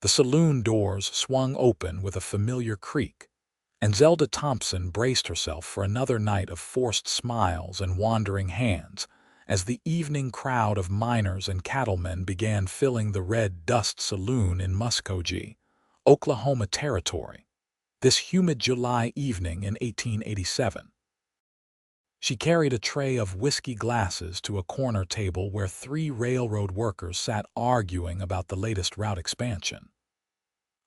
The saloon doors swung open with a familiar creak, and Zelda Thompson braced herself for another night of forced smiles and wandering hands as the evening crowd of miners and cattlemen began filling the Red Dust Saloon in Muskogee, Oklahoma Territory, this humid July evening in 1887. She carried a tray of whiskey glasses to a corner table where 3 railroad workers sat arguing about the latest route expansion.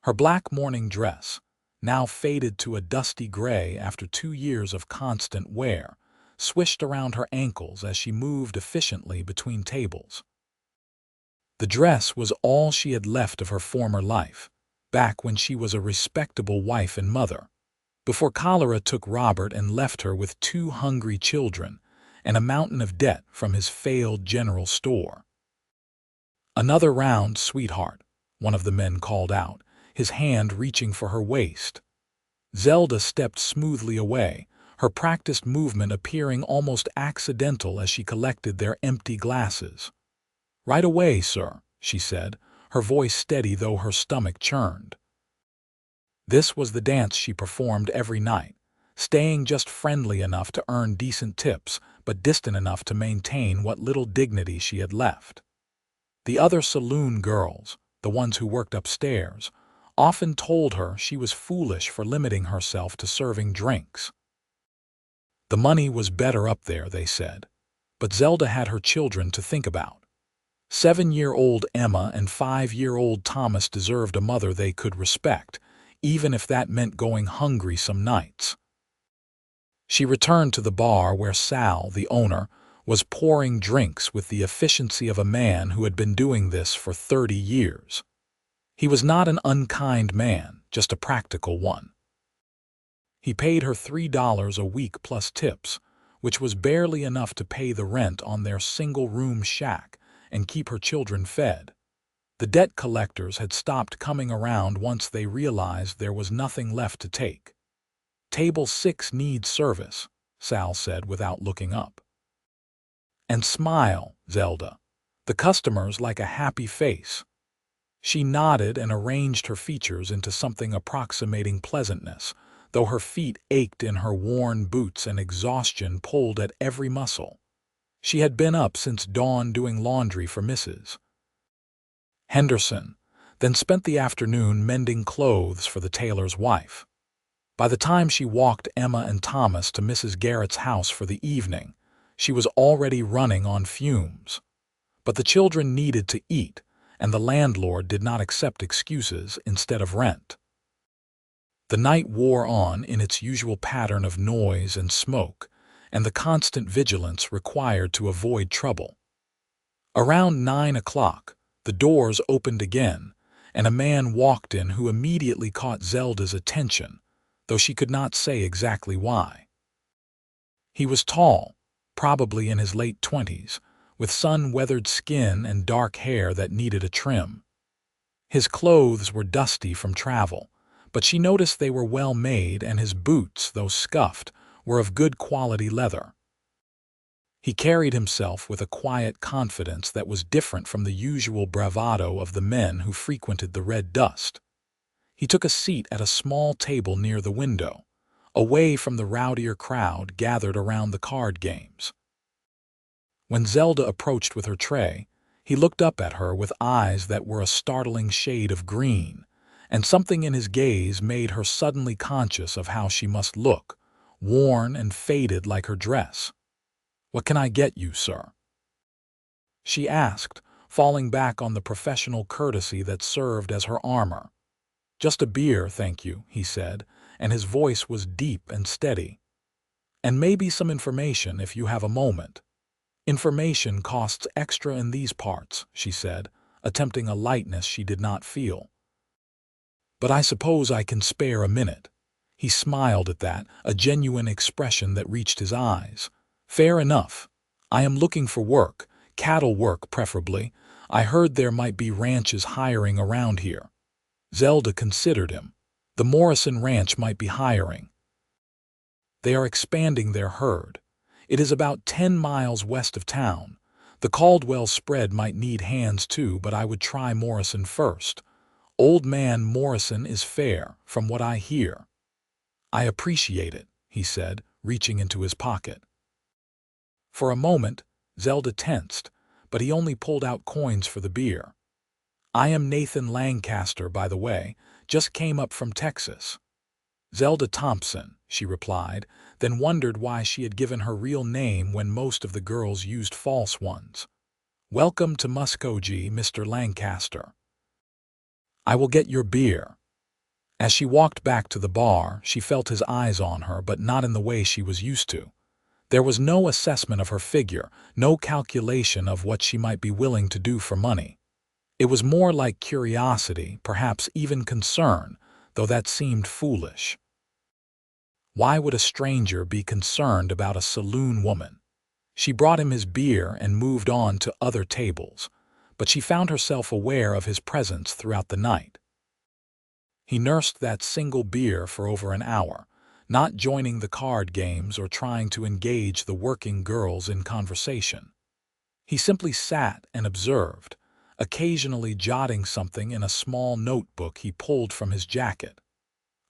Her black morning dress, now faded to a dusty gray after 2 years of constant wear, swished around her ankles as she moved efficiently between tables. The dress was all she had left of her former life, back when she was a respectable wife and mother, before cholera took Robert and left her with 2 hungry children and a mountain of debt from his failed general store. "Another round, sweetheart," one of the men called out, his hand reaching for her waist. Zelda stepped smoothly away, her practiced movement appearing almost accidental as she collected their empty glasses. "Right away, sir," she said, her voice steady though her stomach churned. This was the dance she performed every night, staying just friendly enough to earn decent tips, but distant enough to maintain what little dignity she had left. The other saloon girls, the ones who worked upstairs, often told her she was foolish for limiting herself to serving drinks. The money was better up there, they said, but Zelda had her children to think about. 7-year-old Emma and 5-year-old Thomas deserved a mother they could respect, even if that meant going hungry some nights. She returned to the bar where Sal, the owner, was pouring drinks with the efficiency of a man who had been doing this for 30 years. He was not an unkind man, just a practical one. He paid her $3 a week plus tips, which was barely enough to pay the rent on their single-room shack and keep her children fed. The debt collectors had stopped coming around once they realized there was nothing left to take. "Table 6 needs service," Sal said without looking up. "And smile, Zelda. The customers like a happy face." She nodded and arranged her features into something approximating pleasantness, though her feet ached in her worn boots and exhaustion pulled at every muscle. She had been up since dawn doing laundry for Mrs. Henderson, then spent the afternoon mending clothes for the tailor's wife. By the time she walked Emma and Thomas to Mrs. Garrett's house for the evening, she was already running on fumes. But the children needed to eat, and the landlord did not accept excuses instead of rent. The night wore on in its usual pattern of noise and smoke, and the constant vigilance required to avoid trouble. Around 9 o'clock, the doors opened again, and a man walked in who immediately caught Zelda's attention, though she could not say exactly why. He was tall, probably in his late 20s, with sun-weathered skin and dark hair that needed a trim. His clothes were dusty from travel, but she noticed they were well made, and his boots, though scuffed, were of good quality leather. He carried himself with a quiet confidence that was different from the usual bravado of the men who frequented the Red Dust. He took a seat at a small table near the window, away from the rowdier crowd gathered around the card games. When Zelda approached with her tray, he looked up at her with eyes that were a startling shade of green, and something in his gaze made her suddenly conscious of how she must look, worn and faded like her dress. "What can I get you, sir?" she asked, falling back on the professional courtesy that served as her armor. "Just a beer, thank you," he said, and his voice was deep and steady. "And maybe some information if you have a moment." "Information costs extra in these parts," she said, attempting a lightness she did not feel. "But I suppose I can spare a minute." He smiled at that, a genuine expression that reached his eyes. "Fair enough. I am looking for work, cattle work preferably. I heard there might be ranches hiring around here." Zelda considered him. The Morrison Ranch might be hiring. "They are expanding their herd. It is about 10 miles west of town. The Caldwell spread might need hands too, but I would try Morrison first. Old man Morrison is fair, from what I hear. I appreciate it, he said, reaching into his pocket. For a moment, Zelda tensed, but he only pulled out coins for the beer. I am Nathan Lancaster, by the way, just came up from Texas. Zelda Thompson, she replied, then wondered why she had given her real name when most of the girls used false ones. Welcome to Muskogee, Mr. Lancaster. I will get your beer. As she walked back to the bar, she felt his eyes on her, but not in the way she was used to. There was no assessment of her figure, no calculation of what she might be willing to do for money. It was more like curiosity, perhaps even concern, though that seemed foolish. Why would a stranger be concerned about a saloon woman? She brought him his beer and moved on to other tables, but she found herself aware of his presence throughout the night. He nursed that single beer for over an hour, not joining the card games or trying to engage the working girls in conversation. He simply sat and observed, occasionally jotting something in a small notebook he pulled from his jacket.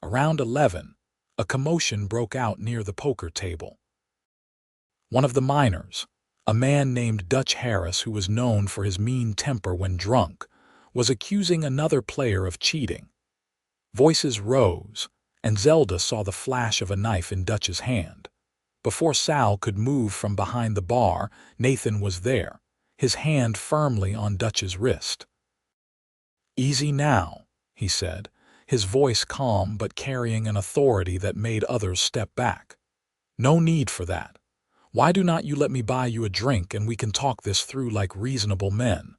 Around 11, a commotion broke out near the poker table. One of the minors, a man named Dutch Harris who was known for his mean temper when drunk, was accusing another player of cheating. Voices rose, and Zelda saw the flash of a knife in Dutch's hand. Before Sal could move from behind the bar, Nathan was there, his hand firmly on Dutch's wrist. "Easy now," he said, his voice calm but carrying an authority that made others step back. "No need for that. Why do not you let me buy you a drink and we can talk this through like reasonable men?"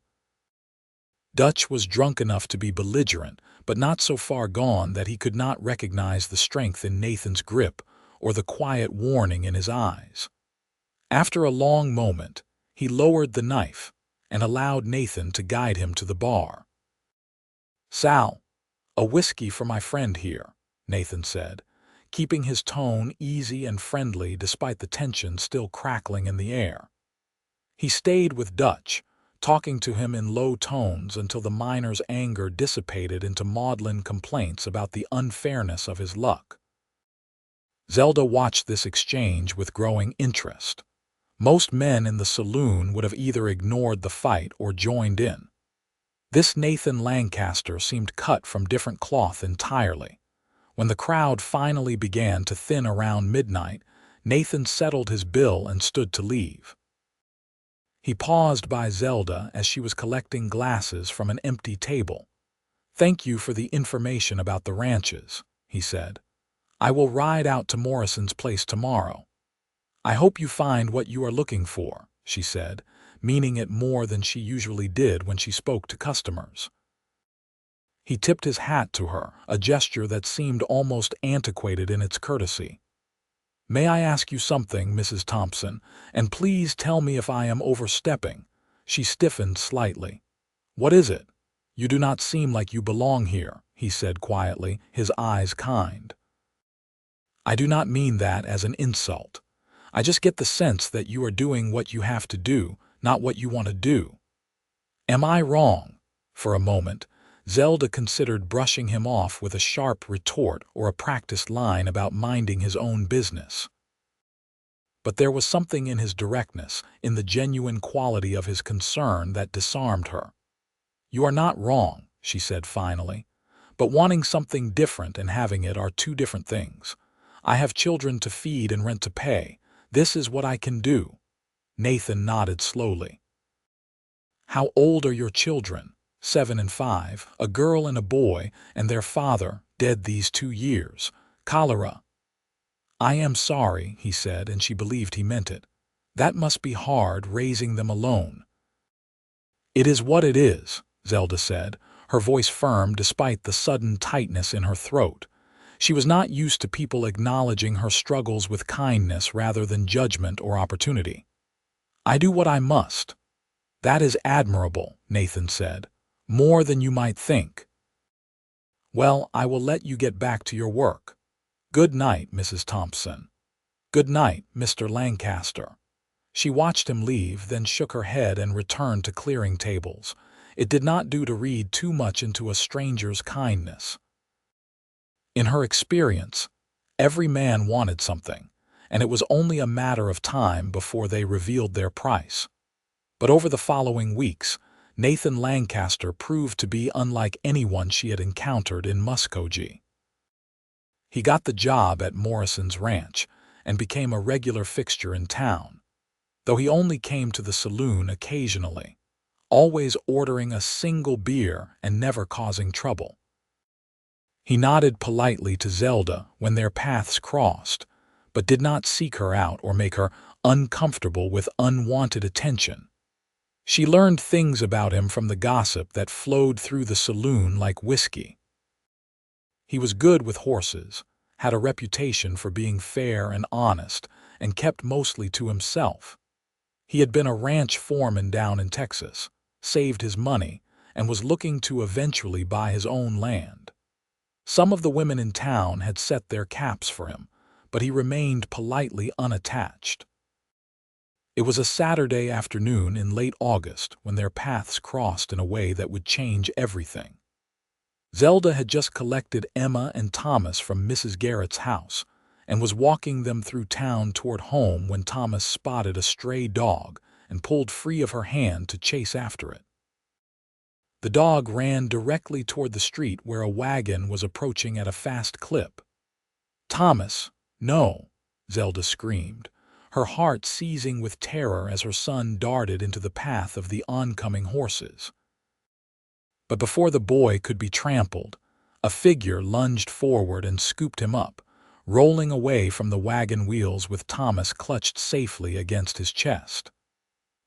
Dutch was drunk enough to be belligerent, but not so far gone that he could not recognize the strength in Nathan's grip or the quiet warning in his eyes. After a long moment, he lowered the knife and allowed Nathan to guide him to the bar. "Sal, a whiskey for my friend here," Nathan said, keeping his tone easy and friendly despite the tension still crackling in the air. He stayed with Dutch, talking to him in low tones until the miner's anger dissipated into maudlin complaints about the unfairness of his luck. Zelda watched this exchange with growing interest. Most men in the saloon would have either ignored the fight or joined in. This Nathan Lancaster seemed cut from different cloth entirely. When the crowd finally began to thin around midnight, Nathan settled his bill and stood to leave. He paused by Zelda as she was collecting glasses from an empty table. "Thank you for the information about the ranches," he said. "I will ride out to Morrison's place tomorrow." "I hope you find what you are looking for," she said, meaning it more than she usually did when she spoke to customers. He tipped his hat to her, a gesture that seemed almost antiquated in its courtesy. "May I ask you something, Mrs. Thompson, and please tell me if I am overstepping?" She stiffened slightly. "What is it? You do not seem like you belong here," he said quietly, his eyes kind. "I do not mean that as an insult. I just get the sense that you are doing what you have to do, not what you want to do." "Am I wrong?" For a moment, Zelda considered brushing him off with a sharp retort or a practiced line about minding his own business. But there was something in his directness, in the genuine quality of his concern, that disarmed her. "You are not wrong," she said finally, "but wanting something different and having it are two different things. I have children to feed and rent to pay. This is what I can do." Nathan nodded slowly. "How old are your children?" 7 and 5, a girl and a boy, and their father, dead these 2 years. Cholera. "I am sorry," he said, and she believed he meant it. "That must be hard, raising them alone." "It is what it is," Zelda said, her voice firm despite the sudden tightness in her throat. She was not used to people acknowledging her struggles with kindness rather than judgment or opportunity. "I do what I must." "That is admirable," Nathan said. "More than you might think." "Well, I will let you get back to your work. Good night, Mrs. Thompson." "Good night, Mr. Lancaster." She watched him leave, then shook her head and returned to clearing tables. It did not do to read too much into a stranger's kindness. In her experience, every man wanted something, and it was only a matter of time before they revealed their price. But over the following weeks, Nathan Lancaster proved to be unlike anyone she had encountered in Muskogee. He got the job at Morrison's ranch and became a regular fixture in town, though he only came to the saloon occasionally, always ordering a single beer and never causing trouble. He nodded politely to Zelda when their paths crossed, but did not seek her out or make her uncomfortable with unwanted attention. She learned things about him from the gossip that flowed through the saloon like whiskey. He was good with horses, had a reputation for being fair and honest, and kept mostly to himself. He had been a ranch foreman down in Texas, saved his money, and was looking to eventually buy his own land. Some of the women in town had set their caps for him, but he remained politely unattached. It was a Saturday afternoon in late August when their paths crossed in a way that would change everything. Zelda had just collected Emma and Thomas from Mrs. Garrett's house and was walking them through town toward home when Thomas spotted a stray dog and pulled free of her hand to chase after it. The dog ran directly toward the street where a wagon was approaching at a fast clip. "Thomas, no!" Zelda screamed, her heart seizing with terror as her son darted into the path of the oncoming horses. But before the boy could be trampled, a figure lunged forward and scooped him up, rolling away from the wagon wheels with Thomas clutched safely against his chest.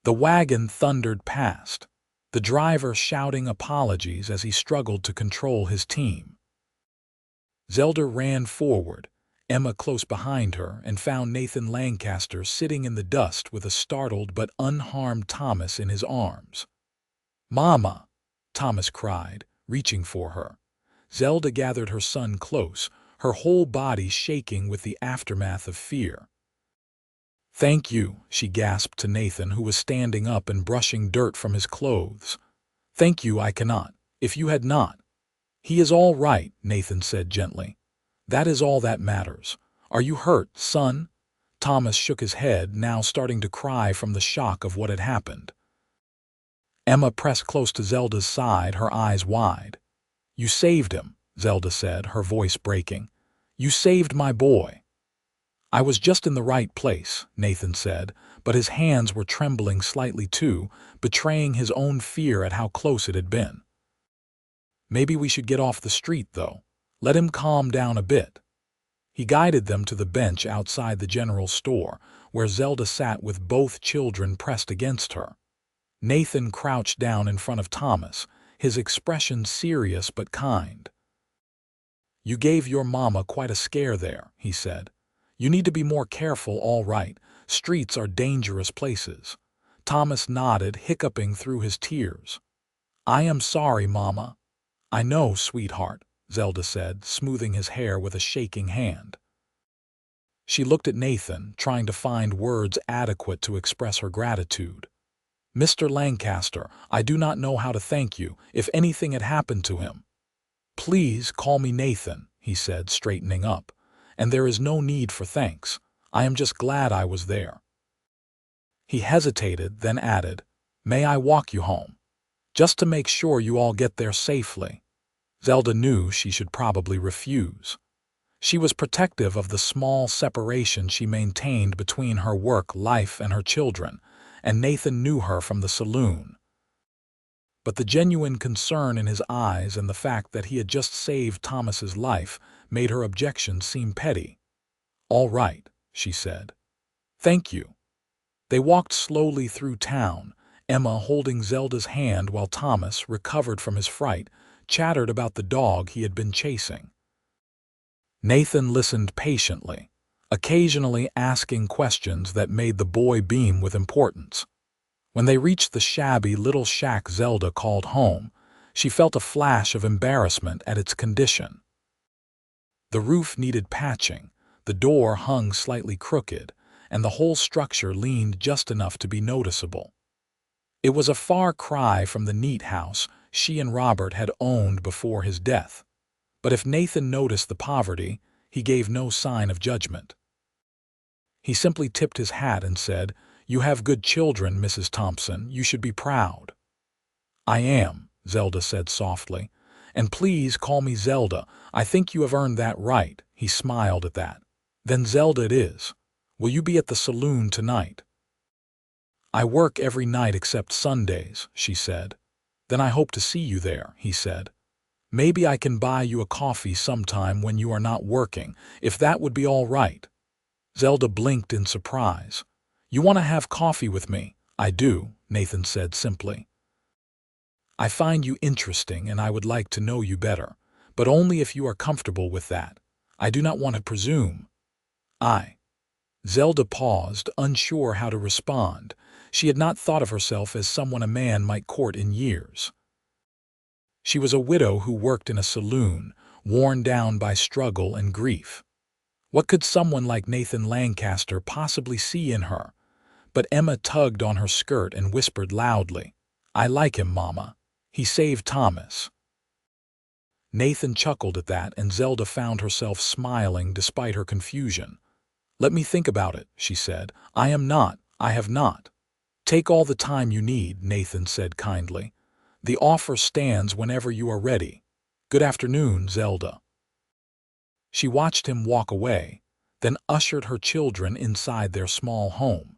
The wagon thundered past, the driver shouting apologies as he struggled to control his team. Zelda ran forward, Emma close behind her, and found Nathan Lancaster sitting in the dust with a startled but unharmed Thomas in his arms. "Mama!" Thomas cried, reaching for her. Zelda gathered her son close, her whole body shaking with the aftermath of fear. "Thank you," she gasped to Nathan, who was standing up and brushing dirt from his clothes. "Thank you, I cannot. If you had not—" "He is all right," Nathan said gently. "That is all that matters. Are you hurt, son?" Thomas shook his head, now starting to cry from the shock of what had happened. Emma pressed close to Zelda's side, her eyes wide. "You saved him," Zelda said, her voice breaking. "You saved my boy." "I was just in the right place," Nathan said, but his hands were trembling slightly too, betraying his own fear at how close it had been. "Maybe we should get off the street, though. Let him calm down a bit." He guided them to the bench outside the general store, where Zelda sat with both children pressed against her. Nathan crouched down in front of Thomas, his expression serious but kind. "You gave your mama quite a scare there," he said. "You need to be more careful, all right. Streets are dangerous places." Thomas nodded, hiccuping through his tears. "I am sorry, Mama." "I know, sweetheart," Zelda said, smoothing his hair with a shaking hand. She looked at Nathan, trying to find words adequate to express her gratitude. "Mr. Lancaster, I do not know how to thank you if anything had happened to him." "Please call me Nathan," he said, straightening up. "And there is no need for thanks. I am just glad I was there." He hesitated, then added, "May I walk you home? Just to make sure you all get there safely." Zelda knew she should probably refuse. She was protective of the small separation she maintained between her work life and her children, and Nathan knew her from the saloon. But the genuine concern in his eyes and the fact that he had just saved Thomas's life made her objection seem petty. "All right," she said. "Thank you." They walked slowly through town, Emma holding Zelda's hand while Thomas, recovered from his fright, chattered about the dog he had been chasing. Nathan listened patiently, occasionally asking questions that made the boy beam with importance. When they reached the shabby little shack Zelda called home, she felt a flash of embarrassment at its condition. The roof needed patching, the door hung slightly crooked, and the whole structure leaned just enough to be noticeable. It was a far cry from the neat house she and Robert had owned before his death. But if Nathan noticed the poverty, he gave no sign of judgment. He simply tipped his hat and said, "You have good children, Mrs. Thompson. You should be proud." "I am," Zelda said softly. "And please call me Zelda. I think you have earned that right." He smiled at that. "Then Zelda it is. Will you be at the saloon tonight?" "I work every night except Sundays," she said. "Then I hope to see you there," he said. "Maybe I can buy you a coffee sometime when you are not working, if that would be all right." Zelda blinked in surprise. "You want to have coffee with me?" "I do," Nathan said simply. "I find you interesting and I would like to know you better, but only if you are comfortable with that. I do not want to presume." Zelda paused, unsure how to respond. She had not thought of herself as someone a man might court in years. She was a widow who worked in a saloon, worn down by struggle and grief. What could someone like Nathan Lancaster possibly see in her? But Emma tugged on her skirt and whispered loudly, "I like him, Mama. He saved Thomas." Nathan chuckled at that, and Zelda found herself smiling despite her confusion. "Let me think about it," she said. I have not." "Take all the time you need," Nathan said kindly. "The offer stands whenever you are ready. Good afternoon, Zelda." She watched him walk away, then ushered her children inside their small home.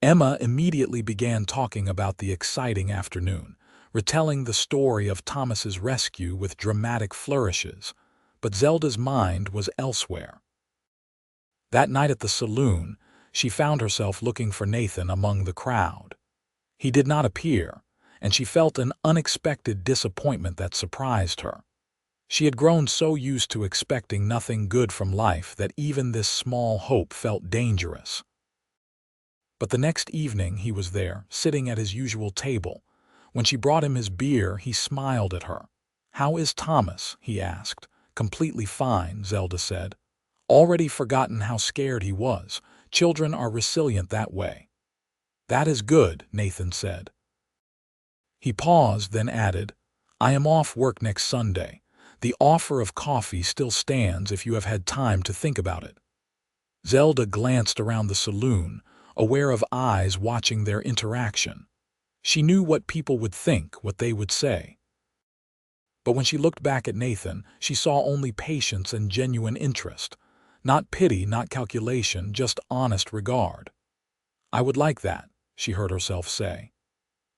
Emma immediately began talking about the exciting afternoon, retelling the story of Thomas's rescue with dramatic flourishes, but Zelda's mind was elsewhere. That night at the saloon, she found herself looking for Nathan among the crowd. He did not appear, and she felt an unexpected disappointment that surprised her. She had grown so used to expecting nothing good from life that even this small hope felt dangerous. But the next evening he was there, sitting at his usual table. When she brought him his beer, he smiled at her. "How is Thomas?" he asked. "Completely fine," Zelda said. "Already forgotten how scared he was. Children are resilient that way." "That is good," Nathan said. He paused, then added, "I am off work next Sunday. The offer of coffee still stands if you have had time to think about it." Zelda glanced around the saloon, aware of eyes watching their interaction. She knew what people would think, what they would say. But when she looked back at Nathan, she saw only patience and genuine interest. Not pity, not calculation, just honest regard. "I would like that," she heard herself say.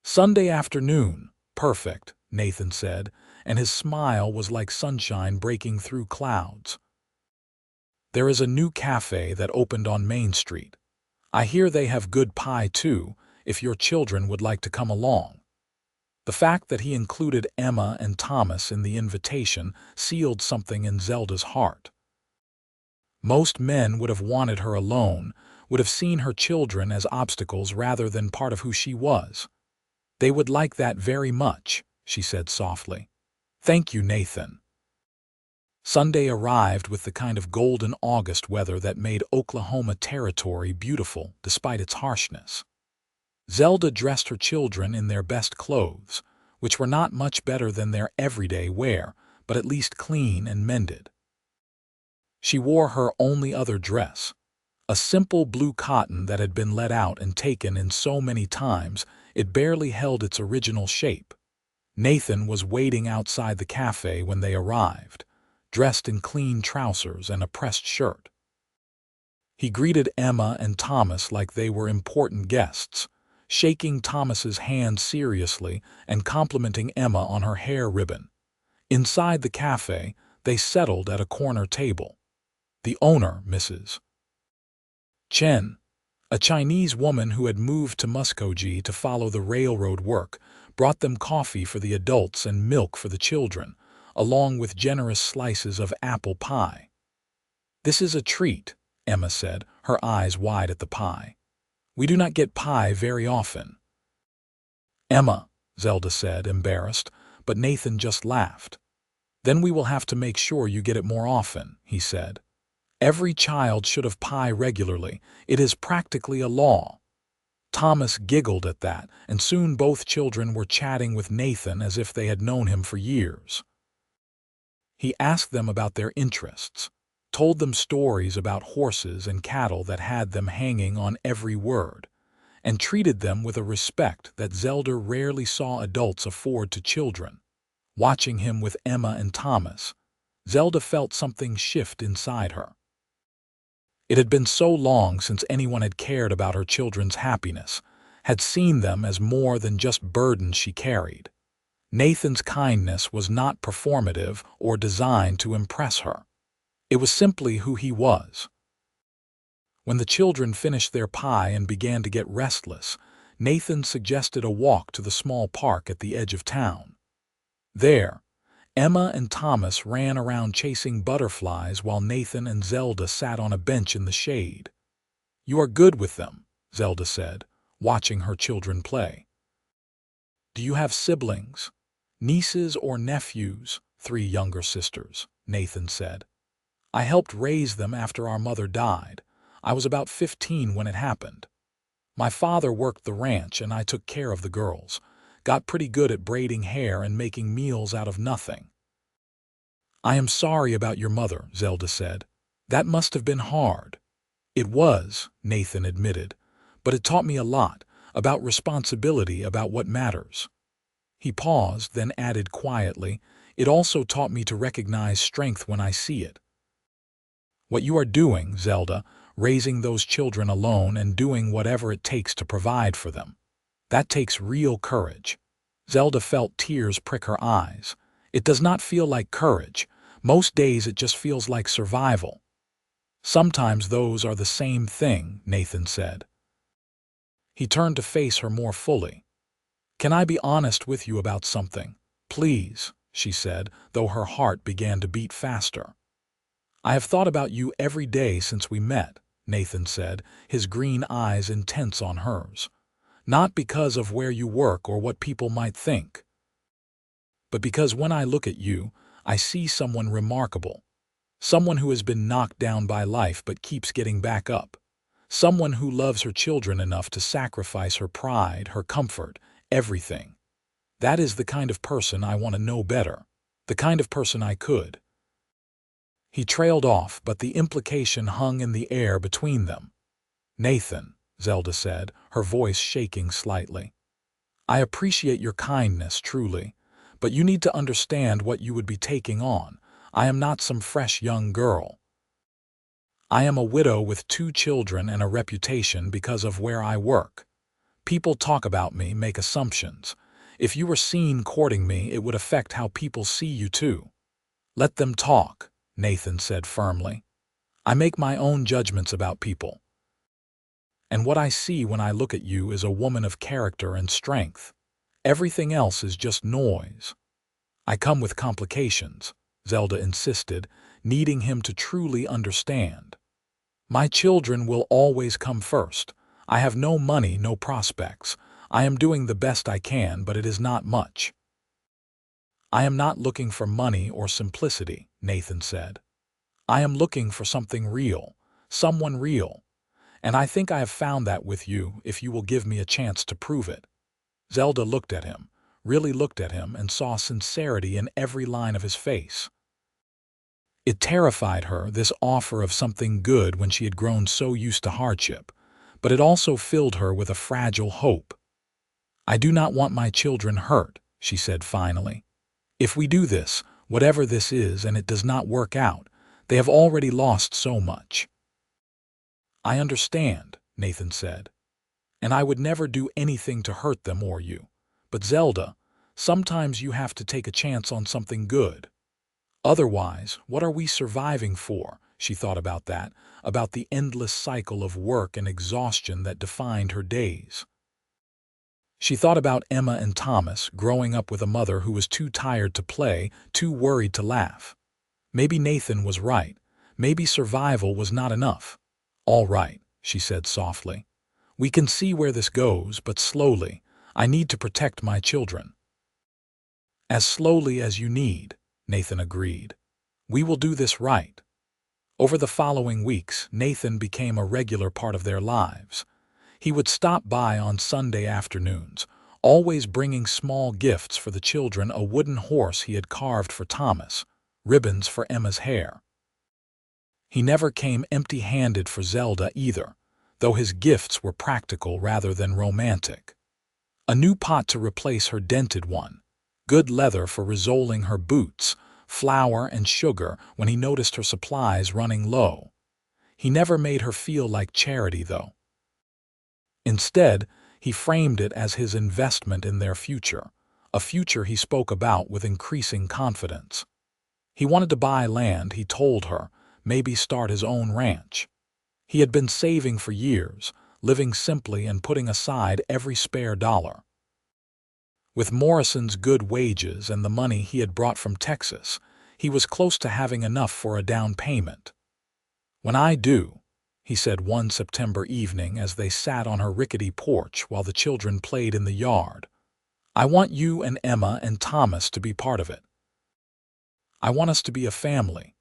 "Sunday afternoon. Perfect," Nathan said, and his smile was like sunshine breaking through clouds. "There is a new cafe that opened on Main Street. I hear they have good pie too, if your children would like to come along." The fact that he included Emma and Thomas in the invitation sealed something in Zelda's heart. Most men would have wanted her alone, would have seen her children as obstacles rather than part of who she was. "They would like that very much," she said softly. "Thank you, Nathan." Sunday arrived with the kind of golden August weather that made Oklahoma Territory beautiful despite its harshness. Zelda dressed her children in their best clothes, which were not much better than their everyday wear, but at least clean and mended. She wore her only other dress, a simple blue cotton that had been let out and taken in so many times it barely held its original shape. Nathan was waiting outside the cafe when they arrived, dressed in clean trousers and a pressed shirt. He greeted Emma and Thomas like they were important guests, shaking Thomas's hand seriously and complimenting Emma on her hair ribbon. Inside the cafe, they settled at a corner table. The owner, Mrs. Chen, a Chinese woman who had moved to Muskogee to follow the railroad work, brought them coffee for the adults and milk for the children, along with generous slices of apple pie. "This is a treat," Emma said, her eyes wide at the pie. "We do not get pie very often." "Emma," Zelda said, embarrassed, but Nathan just laughed. "Then we will have to make sure you get it more often," he said. "Every child should have pie regularly. It is practically a law." Thomas giggled at that, and soon both children were chatting with Nathan as if they had known him for years. He asked them about their interests, told them stories about horses and cattle that had them hanging on every word, and treated them with a respect that Zelda rarely saw adults afford to children. Watching him with Emma and Thomas, Zelda felt something shift inside her. It had been so long since anyone had cared about her children's happiness, had seen them as more than just burdens she carried. Nathan's kindness was not performative or designed to impress her. It was simply who he was. When the children finished their pie and began to get restless, Nathan suggested a walk to the small park at the edge of town. There, Emma and Thomas ran around chasing butterflies while Nathan and Zelda sat on a bench in the shade. "You are good with them," Zelda said, watching her children play. "Do you have siblings? Nieces or nephews?" "3 younger sisters," Nathan said. "I helped raise them after our mother died. I was about 15 when it happened. My father worked the ranch and I took care of the girls. Got pretty good at braiding hair and making meals out of nothing." "I am sorry about your mother," Zelda said. "That must have been hard." "It was," Nathan admitted, "but it taught me a lot, about responsibility, about what matters." He paused, then added quietly, "It also taught me to recognize strength when I see it." "What you are doing, Zelda, raising those children alone and doing whatever it takes to provide for them, that takes real courage." Zelda felt tears prick her eyes. "It does not feel like courage. Most days it just feels like survival." "Sometimes those are the same thing," Nathan said. He turned to face her more fully. "Can I be honest with you about something? Please," she said, though her heart began to beat faster. "I have thought about you every day since we met," Nathan said, his green eyes intense on hers. "Not because of where you work or what people might think, but because when I look at you, I see someone remarkable. Someone who has been knocked down by life but keeps getting back up. Someone who loves her children enough to sacrifice her pride, her comfort, everything. That is the kind of person I want to know better. The kind of person I could." He trailed off, but the implication hung in the air between them. "Nathan," Zelda said, her voice shaking slightly, "I appreciate your kindness, truly, but you need to understand what you would be taking on. I am not some fresh young girl. I am a widow with 2 children and a reputation because of where I work. People talk about me, make assumptions. If you were seen courting me, it would affect how people see you too." "Let them talk," Nathan said firmly. "I make my own judgments about people. And what I see when I look at you is a woman of character and strength. Everything else is just noise." "I come with complications," Zelda insisted, needing him to truly understand. "My children will always come first. I have no money, no prospects. I am doing the best I can, but it is not much." "I am not looking for money or simplicity," Nathan said. "I am looking for something real, someone real. And I think I have found that with you, if you will give me a chance to prove it." Zelda looked at him, really looked at him, and saw sincerity in every line of his face. It terrified her, this offer of something good when she had grown so used to hardship, but it also filled her with a fragile hope. "I do not want my children hurt," she said finally. "If we do this, whatever this is, and it does not work out, they have already lost so much." "I understand," Nathan said, "and I would never do anything to hurt them or you. But Zelda, sometimes you have to take a chance on something good. Otherwise, what are we surviving for?" She thought about that, about the endless cycle of work and exhaustion that defined her days. She thought about Emma and Thomas, growing up with a mother who was too tired to play, too worried to laugh. Maybe Nathan was right. Maybe survival was not enough. "All right," she said softly. "We can see where this goes, but slowly. I need to protect my children." "As slowly as you need," Nathan agreed. "We will do this right." Over the following weeks, Nathan became a regular part of their lives. He would stop by on Sunday afternoons, always bringing small gifts for the children: a wooden horse he had carved for Thomas, ribbons for Emma's hair. He never came empty-handed for Zelda either, though his gifts were practical rather than romantic. A new pot to replace her dented one, good leather for resoling her boots, flour and sugar when he noticed her supplies running low. He never made her feel like charity, though. Instead, he framed it as his investment in their future, a future he spoke about with increasing confidence. He wanted to buy land, he told her, maybe start his own ranch. He had been saving for years, living simply and putting aside every spare dollar. With Morrison's good wages and the money he had brought from Texas, he was close to having enough for a down payment. "When I do," he said one September evening as they sat on her rickety porch while the children played in the yard, "I want you and Emma and Thomas to be part of it. I want us to be a family."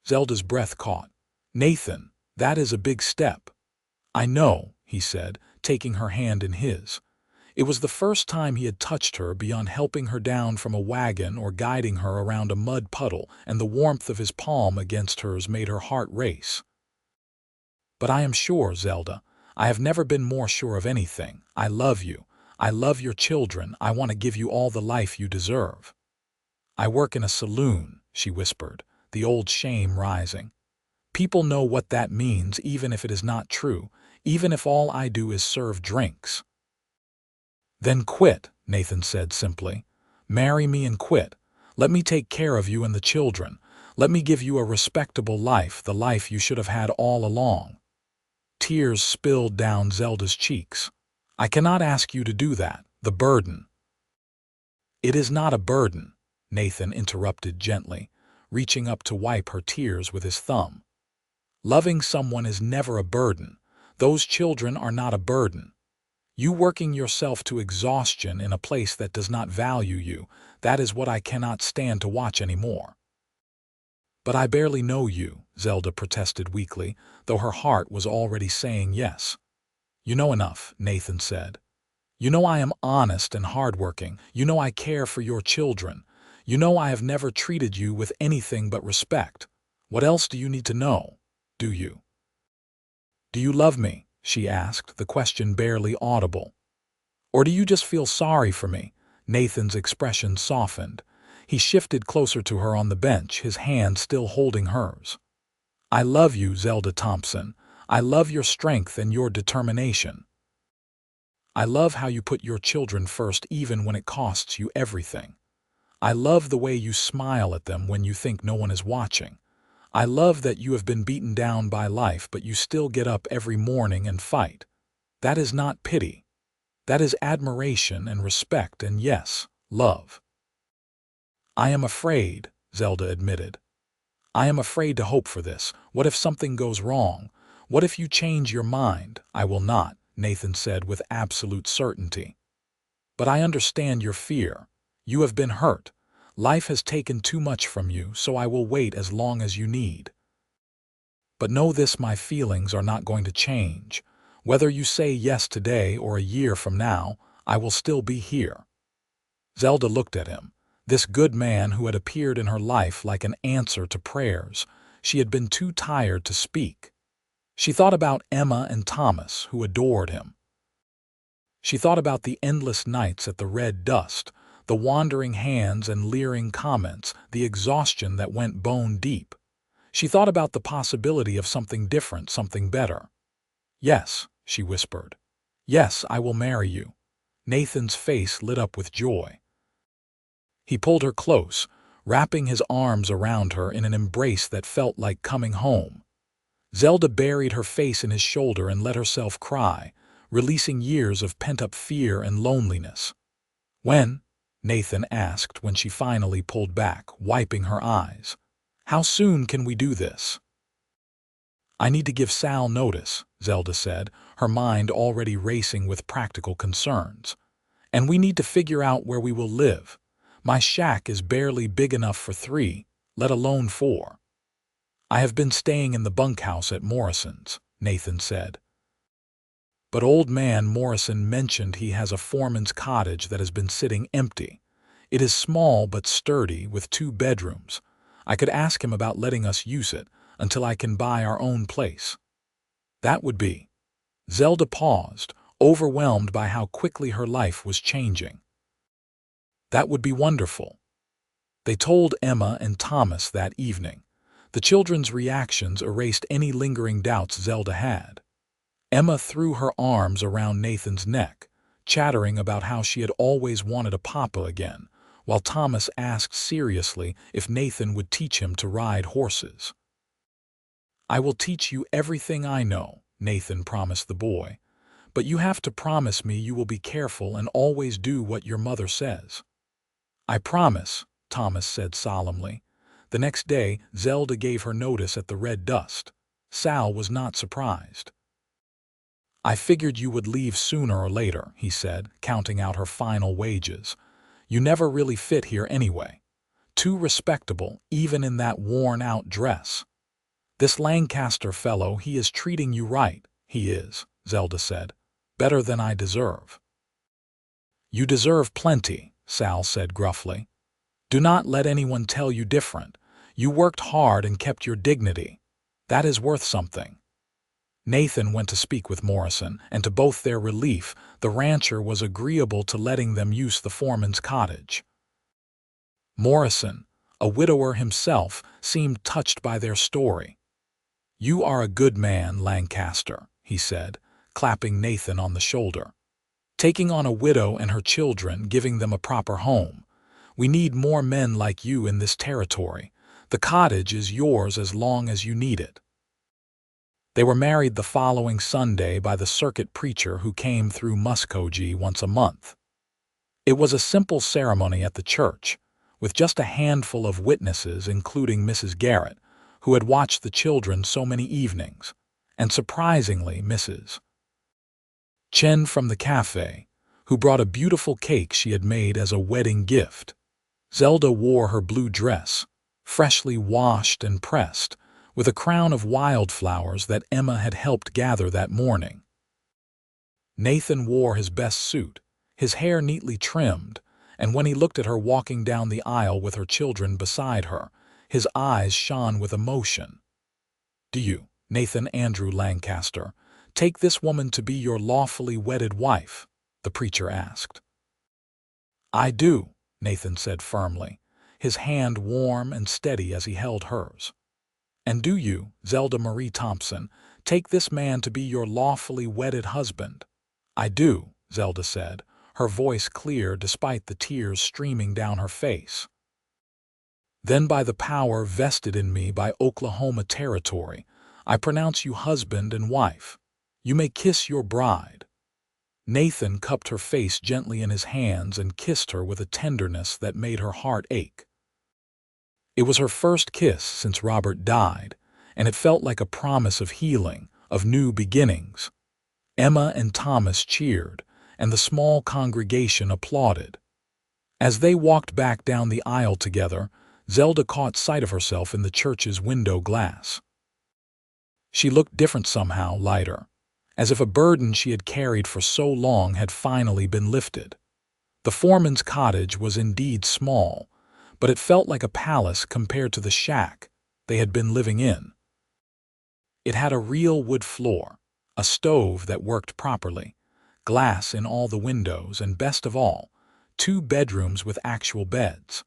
Zelda's breath caught. "Nathan, that is a big step." "I know," he said, taking her hand in his. It was the first time he had touched her beyond helping her down from a wagon or guiding her around a mud puddle, and the warmth of his palm against hers made her heart race. "But I am sure, Zelda. I have never been more sure of anything. I love you. I love your children. I want to give you all the life you deserve." "I work in a saloon," she whispered, the old shame rising. "People know what that means, even if it is not true, even if all I do is serve drinks." "Then quit," Nathan said simply. "Marry me and quit. Let me take care of you and the children. Let me give you a respectable life, the life you should have had all along." Tears spilled down Zelda's cheeks. "I cannot ask you to do that. The burden—" "It is not a burden," Nathan interrupted gently, reaching up to wipe her tears with his thumb. "Loving someone is never a burden. Those children are not a burden. You working yourself to exhaustion in a place that does not value you, that is what I cannot stand to watch anymore." "But I barely know you," Zelda protested weakly, though her heart was already saying yes. "You know enough," Nathan said. "You know I am honest and hardworking. You know I care for your children. You know I have never treated you with anything but respect. What else do you need to know? Do you?" "Do you love me?" she asked, the question barely audible. "Or do you just feel sorry for me?" Nathan's expression softened. He shifted closer to her on the bench, his hand still holding hers. "I love you, Zelda Thompson. I love your strength and your determination. I love how you put your children first even when it costs you everything. I love the way you smile at them when you think no one is watching. I love that you have been beaten down by life, but you still get up every morning and fight. That is not pity. That is admiration and respect and, yes, love." "I am afraid," Zelda admitted. "I am afraid to hope for this. What if something goes wrong? What if you change your mind?" "I will not," Nathan said with absolute certainty. "But I understand your fear. You have been hurt. Life has taken too much from you, so I will wait as long as you need. But know this, my feelings are not going to change. Whether you say yes today or a year from now, I will still be here." Zelda looked at him, this good man who had appeared in her life like an answer to prayers. She had been too tired to speak. She thought about Emma and Thomas, who adored him. She thought about the endless nights at the Red Dust, the wandering hands and leering comments, the exhaustion that went bone deep. She thought about the possibility of something different, something better. "Yes," she whispered. "Yes, I will marry you." Nathan's face lit up with joy. He pulled her close, wrapping his arms around her in an embrace that felt like coming home. Zelda buried her face in his shoulder and let herself cry, releasing years of pent-up fear and loneliness. "When?" Nathan asked when she finally pulled back, wiping her eyes. "How soon can we do this?" "I need to give Sal notice," Zelda said, her mind already racing with practical concerns. "And we need to figure out where we will live. My shack is barely big enough for 3, let alone 4. "I have been staying in the bunkhouse at Morrison's," Nathan said. But old man Morrison mentioned he has a foreman's cottage that has been sitting empty. It is small but sturdy with 2 bedrooms. I could ask him about letting us use it until I can buy our own place. That would be. Zelda paused, overwhelmed by how quickly her life was changing. That would be wonderful. They told Emma and Thomas that evening. The children's reactions erased any lingering doubts Zelda had. Emma threw her arms around Nathan's neck, chattering about how she had always wanted a papa again, while Thomas asked seriously if Nathan would teach him to ride horses. "I will teach you everything I know," Nathan promised the boy, "but you have to promise me you will be careful and always do what your mother says." "I promise," Thomas said solemnly. The next day, Zelda gave her notice at the Red Dust. Sal was not surprised. "I figured you would leave sooner or later," he said, counting out her final wages. "You never really fit here anyway. Too respectable, even in that worn-out dress." "This Lancaster fellow, he is treating you right." "He is," Zelda said. "Better than I deserve." "You deserve plenty," Sal said gruffly. "Do not let anyone tell you different. You worked hard and kept your dignity. That is worth something." Nathan went to speak with Morrison, and to both their relief, the rancher was agreeable to letting them use the foreman's cottage. Morrison, a widower himself, seemed touched by their story. "You are a good man, Lancaster," he said, clapping Nathan on the shoulder. "Taking on a widow and her children, giving them a proper home. We need more men like you in this territory. The cottage is yours as long as you need it." They were married the following Sunday by the circuit preacher who came through Muskogee once a month. It was a simple ceremony at the church, with just a handful of witnesses, including Mrs. Garrett, who had watched the children so many evenings, and surprisingly Mrs. Chen from the cafe, who brought a beautiful cake she had made as a wedding gift. Zelda wore her blue dress, freshly washed and pressed, with a crown of wildflowers that Emma had helped gather that morning. Nathan wore his best suit, his hair neatly trimmed, and when he looked at her walking down the aisle with her children beside her, his eyes shone with emotion. "Do you, Nathan Andrew Lancaster, take this woman to be your lawfully wedded wife?" the preacher asked. "I do," Nathan said firmly, his hand warm and steady as he held hers. "And do you, Zelda Marie Thompson, take this man to be your lawfully wedded husband?" "I do," Zelda said, her voice clear despite the tears streaming down her face. "Then by the power vested in me by Oklahoma Territory, I pronounce you husband and wife. You may kiss your bride." Nathan cupped her face gently in his hands and kissed her with a tenderness that made her heart ache. It was her first kiss since Robert died, and it felt like a promise of healing, of new beginnings. Emma and Thomas cheered, and the small congregation applauded. As they walked back down the aisle together, Zelda caught sight of herself in the church's window glass. She looked different somehow, lighter, as if a burden she had carried for so long had finally been lifted. The foreman's cottage was indeed small, but it felt like a palace compared to the shack they had been living in. It had a real wood floor, a stove that worked properly, glass in all the windows, and best of all, 2 bedrooms with actual beds.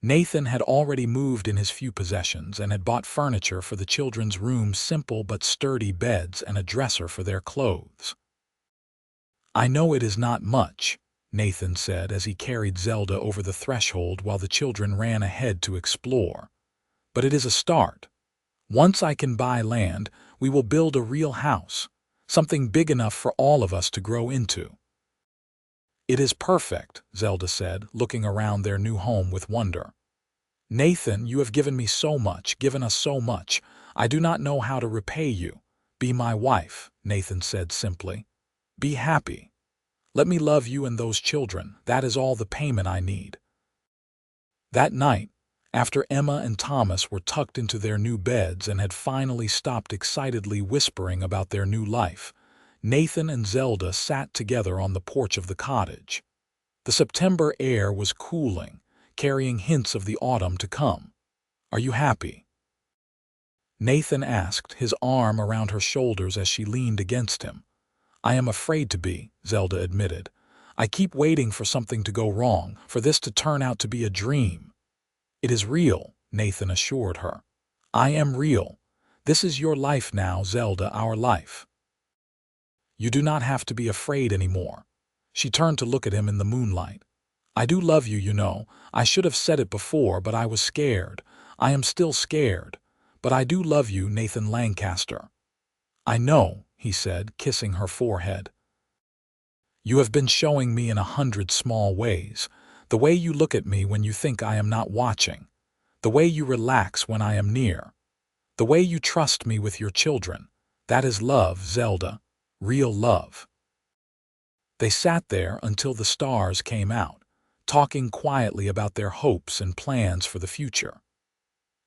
Nathan had already moved in his few possessions and had bought furniture for the children's rooms, simple but sturdy beds and a dresser for their clothes. "I know it is not much," Nathan said as he carried Zelda over the threshold while the children ran ahead to explore. "But it is a start. Once I can buy land, we will build a real house, something big enough for all of us to grow into." "It is perfect," Zelda said, looking around their new home with wonder. "Nathan, you have given me so much, given us so much. I do not know how to repay you. Be my wife," Nathan said simply. "Be happy. Let me love you and those children. That is all the payment I need." That night, after Emma and Thomas were tucked into their new beds and had finally stopped excitedly whispering about their new life, Nathan and Zelda sat together on the porch of the cottage. The September air was cooling, carrying hints of the autumn to come. "Are you happy?" Nathan asked, his arm around her shoulders as she leaned against him. "I am afraid to be," Zelda admitted. "I keep waiting for something to go wrong, for this to turn out to be a dream." "It is real," Nathan assured her. "I am real. This is your life now, Zelda, our life. You do not have to be afraid anymore." She turned to look at him in the moonlight. "I do love you, you know. I should have said it before, but I was scared. I am still scared. But I do love you, Nathan Lancaster." "I know," he said, kissing her forehead. "You have been showing me in 100 small ways. The way you look at me when you think I am not watching. The way you relax when I am near. The way you trust me with your children. That is love, Zelda. Real love." They sat there until the stars came out, talking quietly about their hopes and plans for the future.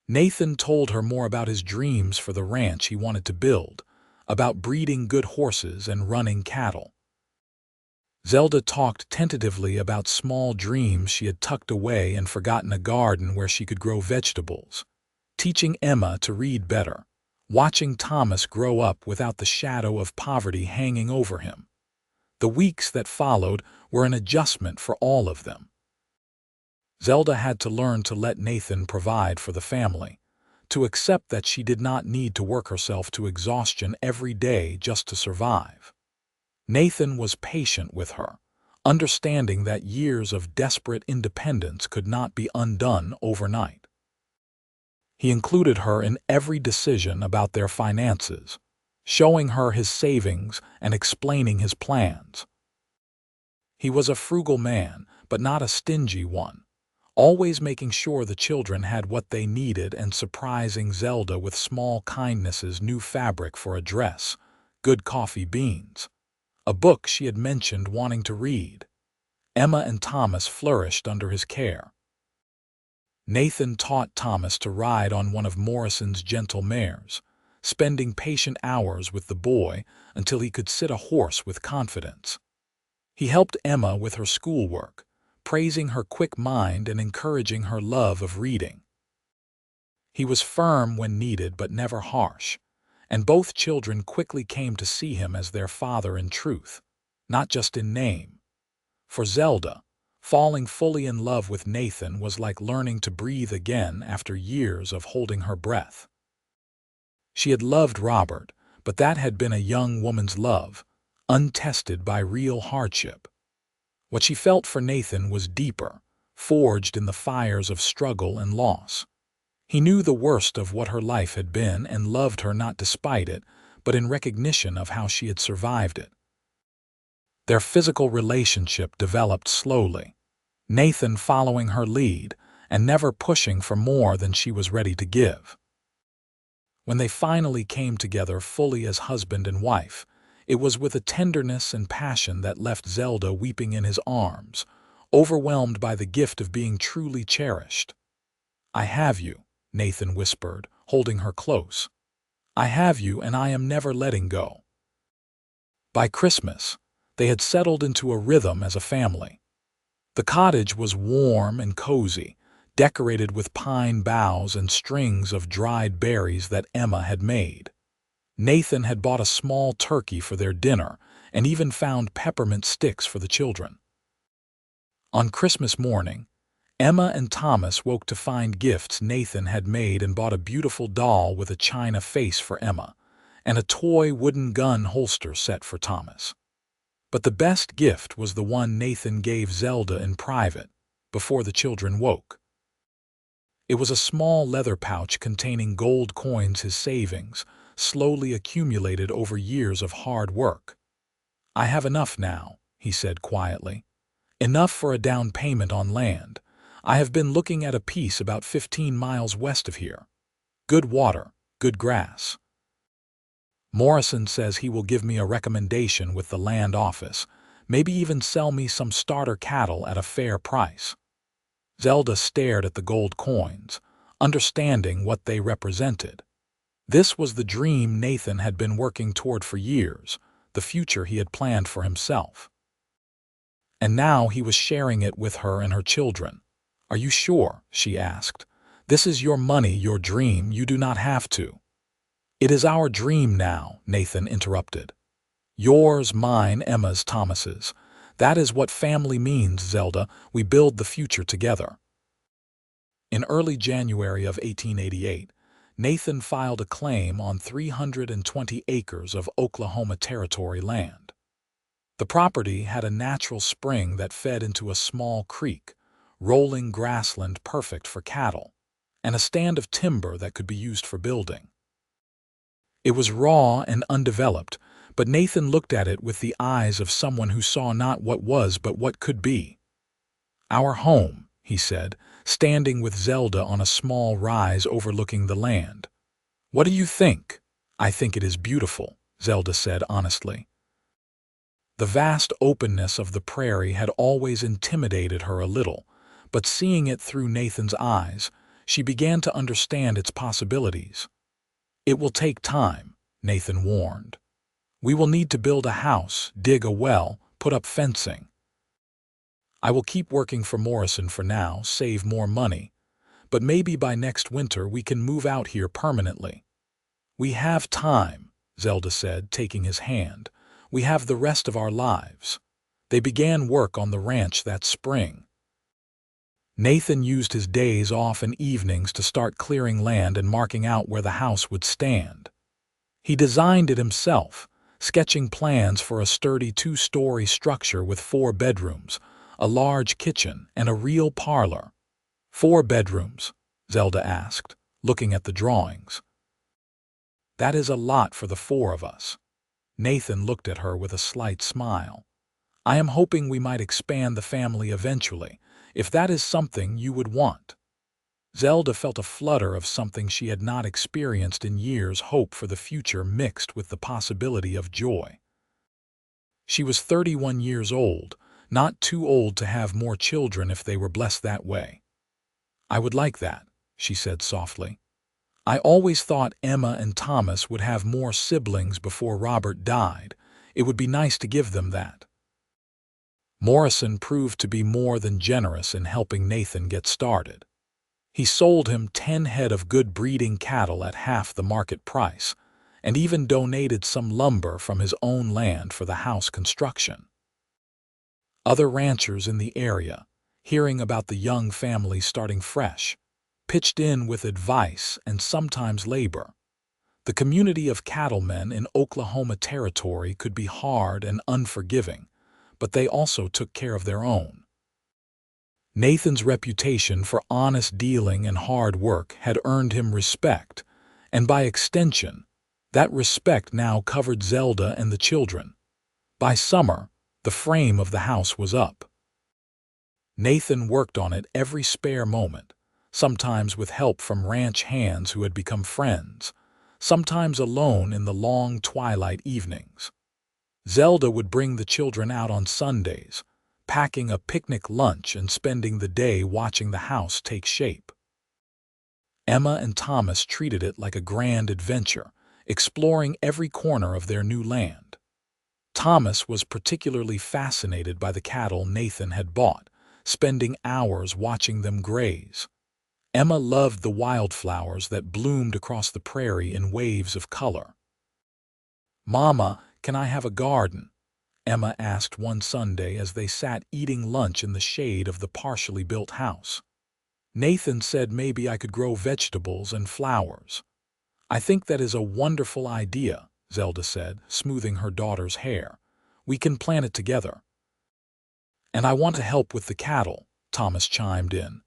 Nathan told her more about his dreams for the ranch he wanted to build, about breeding good horses and running cattle. Zelda talked tentatively about small dreams she had tucked away and forgotten a garden where she could grow vegetables, teaching Emma to read better, watching Thomas grow up without the shadow of poverty hanging over him. The weeks that followed were an adjustment for all of them. Zelda had to learn to let Nathan provide for the family, to accept that she did not need to work herself to exhaustion every day just to survive. Nathan was patient with her, understanding that years of desperate independence could not be undone overnight. He included her in every decision about their finances, showing her his savings and explaining his plans. He was a frugal man, but not a stingy one, always making sure the children had what they needed and surprising Zelda with small kindnesses: new fabric for a dress, good coffee beans, a book she had mentioned wanting to read. Emma and Thomas flourished under his care. Nathan taught Thomas to ride on one of Morrison's gentle mares, spending patient hours with the boy until he could sit a horse with confidence. He helped Emma with her schoolwork, praising her quick mind and encouraging her love of reading. He was firm when needed but never harsh, and both children quickly came to see him as their father in truth, not just in name. For Zelda, falling fully in love with Nathan was like learning to breathe again after years of holding her breath. She had loved Robert, but that had been a young woman's love, untested by real hardship. What she felt for Nathan was deeper, forged in the fires of struggle and loss. He knew the worst of what her life had been and loved her not despite it, but in recognition of how she had survived it. Their physical relationship developed slowly, Nathan following her lead and never pushing for more than she was ready to give. When they finally came together fully as husband and wife, it was with a tenderness and passion that left Zelda weeping in his arms, overwhelmed by the gift of being truly cherished. "I have you," Nathan whispered, holding her close. "I have you, and I am never letting go." By Christmas, they had settled into a rhythm as a family. The cottage was warm and cozy, decorated with pine boughs and strings of dried berries that Emma had made. Nathan had bought a small turkey for their dinner and even found peppermint sticks for the children. On Christmas morning, Emma and Thomas woke to find gifts Nathan had made and bought a beautiful doll with a china face for Emma and a toy wooden gun holster set for Thomas. But the best gift was the one Nathan gave Zelda in private, before the children woke. It was a small leather pouch containing gold coins, his savings, slowly accumulated over years of hard work. "I have enough now," he said quietly. "Enough for a down payment on land. I have been looking at a piece about 15 miles west of here. Good water, good grass. Morrison says he will give me a recommendation with the land office, maybe even sell me some starter cattle at a fair price." Zelda stared at the gold coins, understanding what they represented. This was the dream Nathan had been working toward for years, the future he had planned for himself. And now he was sharing it with her and her children. "Are you sure?" she asked. "This is your money, your dream. You do not have to." "It is our dream now," Nathan interrupted. "Yours, mine, Emma's, Thomas's. That is what family means, Zelda. We build the future together." In early January of 1888, Nathan filed a claim on 320 acres of Oklahoma Territory land. The property had a natural spring that fed into a small creek, rolling grassland perfect for cattle, and a stand of timber that could be used for building. It was raw and undeveloped, but Nathan looked at it with the eyes of someone who saw not what was but what could be. "Our home," he said, standing with Zelda on a small rise overlooking the land. "What do you think?" "I think it is beautiful," Zelda said honestly. The vast openness of the prairie had always intimidated her a little, but seeing it through Nathan's eyes, she began to understand its possibilities. "It will take time," Nathan warned. "We will need to build a house, dig a well, put up fencing. I will keep working for Morrison for now, save more money, but maybe by next winter we can move out here permanently." "We have time," Zelda said, taking his hand. "We have the rest of our lives." They began work on the ranch that spring. Nathan used his days off and evenings to start clearing land and marking out where the house would stand. He designed it himself, sketching plans for a sturdy 2-story structure with 4 bedrooms, a large kitchen, and a real parlor. "4 bedrooms?" Zelda asked, looking at the drawings. "That is a lot for the 4 of us." Nathan looked at her with a slight smile. "I am hoping we might expand the family eventually, if that is something you would want." Zelda felt a flutter of something she had not experienced in years, hope for the future mixed with the possibility of joy. She was 31 years old, not too old to have more children if they were blessed that way. "I would like that," she said softly. "I always thought Emma and Thomas would have more siblings before Robert died. It would be nice to give them that." Morrison proved to be more than generous in helping Nathan get started. He sold him 10 head of good breeding cattle at half the market price, and even donated some lumber from his own land for the house construction. Other ranchers in the area, hearing about the young family starting fresh, pitched in with advice and sometimes labor. The community of cattlemen in Oklahoma Territory could be hard and unforgiving, but they also took care of their own. Nathan's reputation for honest dealing and hard work had earned him respect, and by extension, that respect now covered Zelda and the children. By summer, the frame of the house was up. Nathan worked on it every spare moment, sometimes with help from ranch hands who had become friends, sometimes alone in the long twilight evenings. Zelda would bring the children out on Sundays, packing a picnic lunch and spending the day watching the house take shape. Emma and Thomas treated it like a grand adventure, exploring every corner of their new land. Thomas was particularly fascinated by the cattle Nathan had bought, spending hours watching them graze. Emma loved the wildflowers that bloomed across the prairie in waves of color. "Mama, can I have a garden?" Emma asked one Sunday as they sat eating lunch in the shade of the partially built house. Nathan said maybe I could grow vegetables and flowers. "I think that is a wonderful idea," Zelda said, smoothing her daughter's hair. "We can plan it together." "And I want to help with the cattle," Thomas chimed in.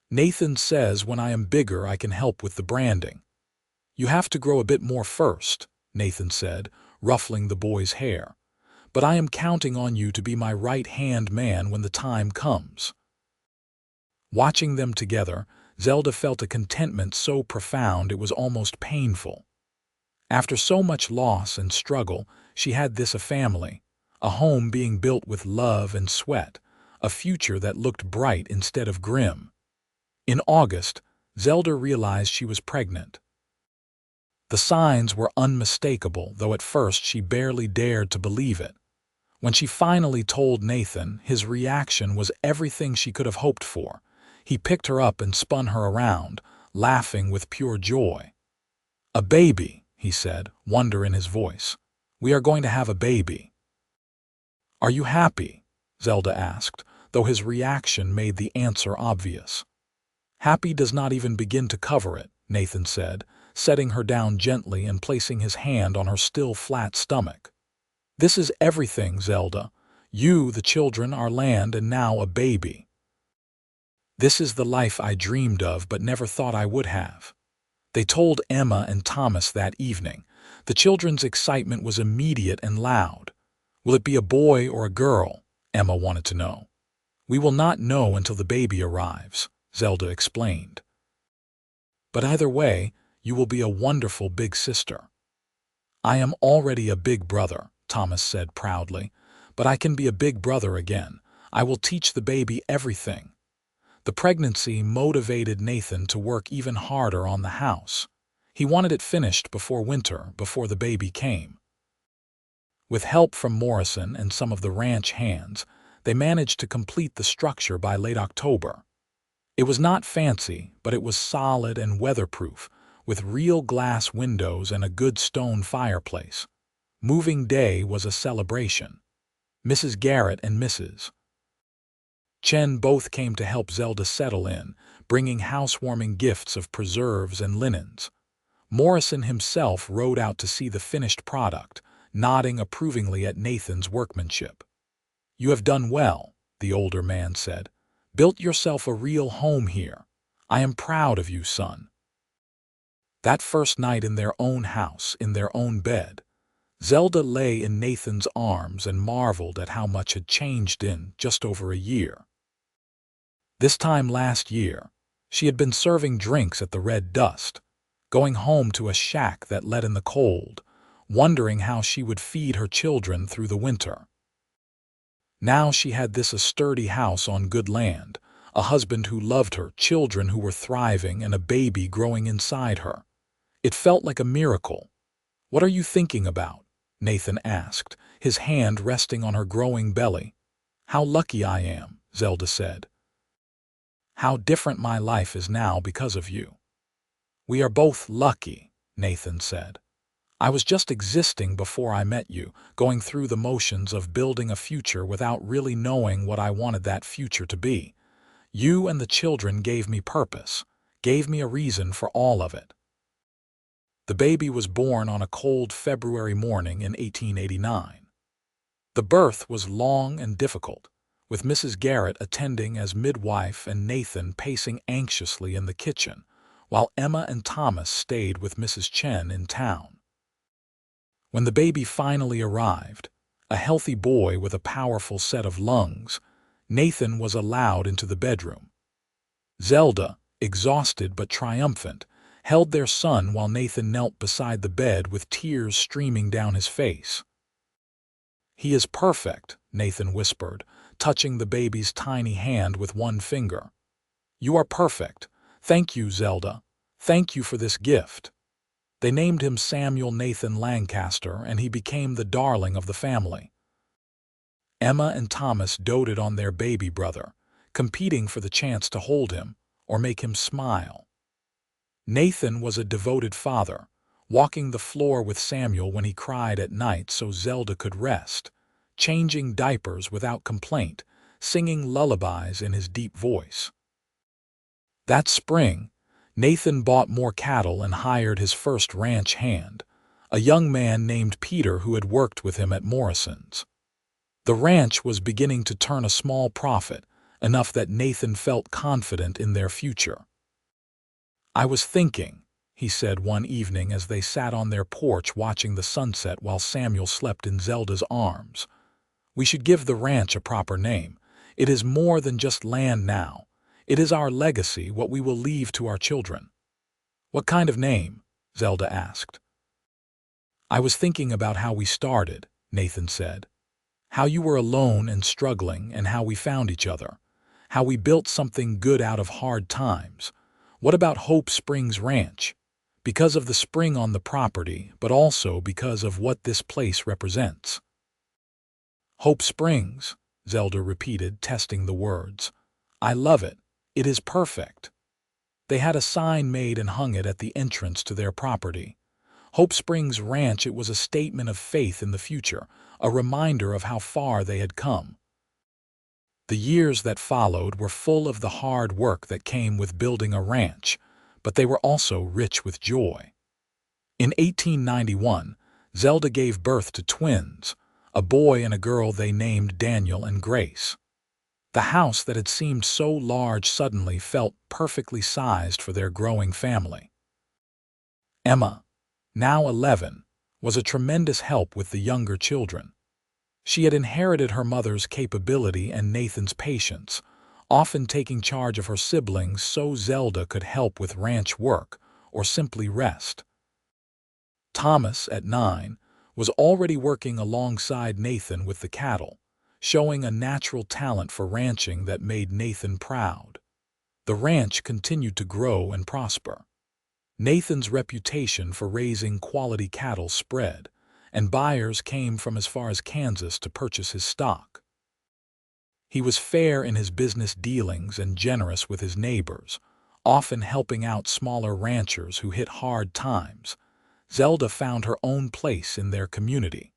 "Nathan says when I am bigger I can help with the branding." "You have to grow a bit more first," Nathan said, ruffling the boy's hair. "But I am counting on you to be my right-hand man when the time comes." Watching them together, Zelda felt a contentment so profound it was almost painful. After so much loss and struggle, she had this a family, a home being built with love and sweat, a future that looked bright instead of grim. In August, Zelda realized she was pregnant. The signs were unmistakable, though at first she barely dared to believe it. When she finally told Nathan, his reaction was everything she could have hoped for. He picked her up and spun her around, laughing with pure joy. "A baby," he said, wonder in his voice. "We are going to have a baby." "Are you happy?" Zelda asked, though his reaction made the answer obvious. "Happy does not even begin to cover it," Nathan said, setting her down gently and placing his hand on her still flat stomach. "This is everything, Zelda. You, the children, our land, and now a baby. This is the life I dreamed of but never thought I would have." They told Emma and Thomas that evening. The children's excitement was immediate and loud. "Will it be a boy or a girl?" Emma wanted to know. "We will not know until the baby arrives," Zelda explained. "But either way, you will be a wonderful big sister." "I am already a big brother," Thomas said proudly, "but I can be a big brother again. I will teach the baby everything." The pregnancy motivated Nathan to work even harder on the house. He wanted it finished before winter, before the baby came. With help from Morrison and some of the ranch hands, they managed to complete the structure by late October. It was not fancy, but it was solid and weatherproof, with real glass windows and a good stone fireplace. Moving day was a celebration. Mrs. Garrett and Mrs. Chen both came to help Zelda settle in, bringing housewarming gifts of preserves and linens. Morrison himself rode out to see the finished product, nodding approvingly at Nathan's workmanship. "You have done well," the older man said. "Built yourself a real home here. I am proud of you, son." That first night in their own house, in their own bed, Zelda lay in Nathan's arms and marveled at how much had changed in just over a year. This time last year, she had been serving drinks at the Red Dust, going home to a shack that let in the cold, wondering how she would feed her children through the winter. Now she had a sturdy house on good land, a husband who loved her, children who were thriving, and a baby growing inside her. It felt like a miracle. "What are you thinking about?" Nathan asked, his hand resting on her growing belly. "How lucky I am," Zelda said. "How different my life is now because of you." "We are both lucky," Nathan said. "I was just existing before I met you, going through the motions of building a future without really knowing what I wanted that future to be. You and the children gave me purpose, gave me a reason for all of it." The baby was born on a cold February morning in 1889. The birth was long and difficult, with Mrs. Garrett attending as midwife and Nathan pacing anxiously in the kitchen, while Emma and Thomas stayed with Mrs. Chen in town. When the baby finally arrived, a healthy boy with a powerful set of lungs, Nathan was allowed into the bedroom. Zelda, exhausted but triumphant, held their son while Nathan knelt beside the bed with tears streaming down his face. "He is perfect," Nathan whispered, touching the baby's tiny hand with one finger. "You are perfect. Thank you, Zelda. Thank you for this gift." They named him Samuel Nathan Lancaster, and he became the darling of the family. Emma and Thomas doted on their baby brother, competing for the chance to hold him or make him smile. Nathan was a devoted father, walking the floor with Samuel when he cried at night so Zelda could rest, changing diapers without complaint, singing lullabies in his deep voice. That spring, Nathan bought more cattle and hired his first ranch hand, a young man named Peter who had worked with him at Morrison's. The ranch was beginning to turn a small profit, enough that Nathan felt confident in their future. "I was thinking," he said one evening as they sat on their porch watching the sunset while Samuel slept in Zelda's arms. "We should give the ranch a proper name. It is more than just land now. It is our legacy, what we will leave to our children." "What kind of name?" Zelda asked. "I was thinking about how we started," Nathan said. "How you were alone and struggling, and how we found each other. How we built something good out of hard times. What about Hope Springs Ranch? because of the spring on the property, but also because of what this place represents. Hope Springs, Zelda repeated, testing the words. I love it. It is perfect. They had a sign made and hung it at the entrance to their property. Hope Springs Ranch. It was a statement of faith in the future, a reminder of how far they had come. The years that followed were full of the hard work that came with building a ranch, but they were also rich with joy. In 1891, Zelda gave birth to twins, a boy and a girl they named Daniel and Grace. The house that had seemed so large suddenly felt perfectly sized for their growing family. Emma, now 11, was a tremendous help with the younger children. She had inherited her mother's capability and Nathan's patience, often taking charge of her siblings so Zelda could help with ranch work or simply rest. Thomas, at 9, was already working alongside Nathan with the cattle, showing a natural talent for ranching that made Nathan proud. The ranch continued to grow and prosper. Nathan's reputation for raising quality cattle spread, and buyers came from as far as Kansas to purchase his stock. He was fair in his business dealings and generous with his neighbors, often helping out smaller ranchers who hit hard times. Zelda found her own place in their community.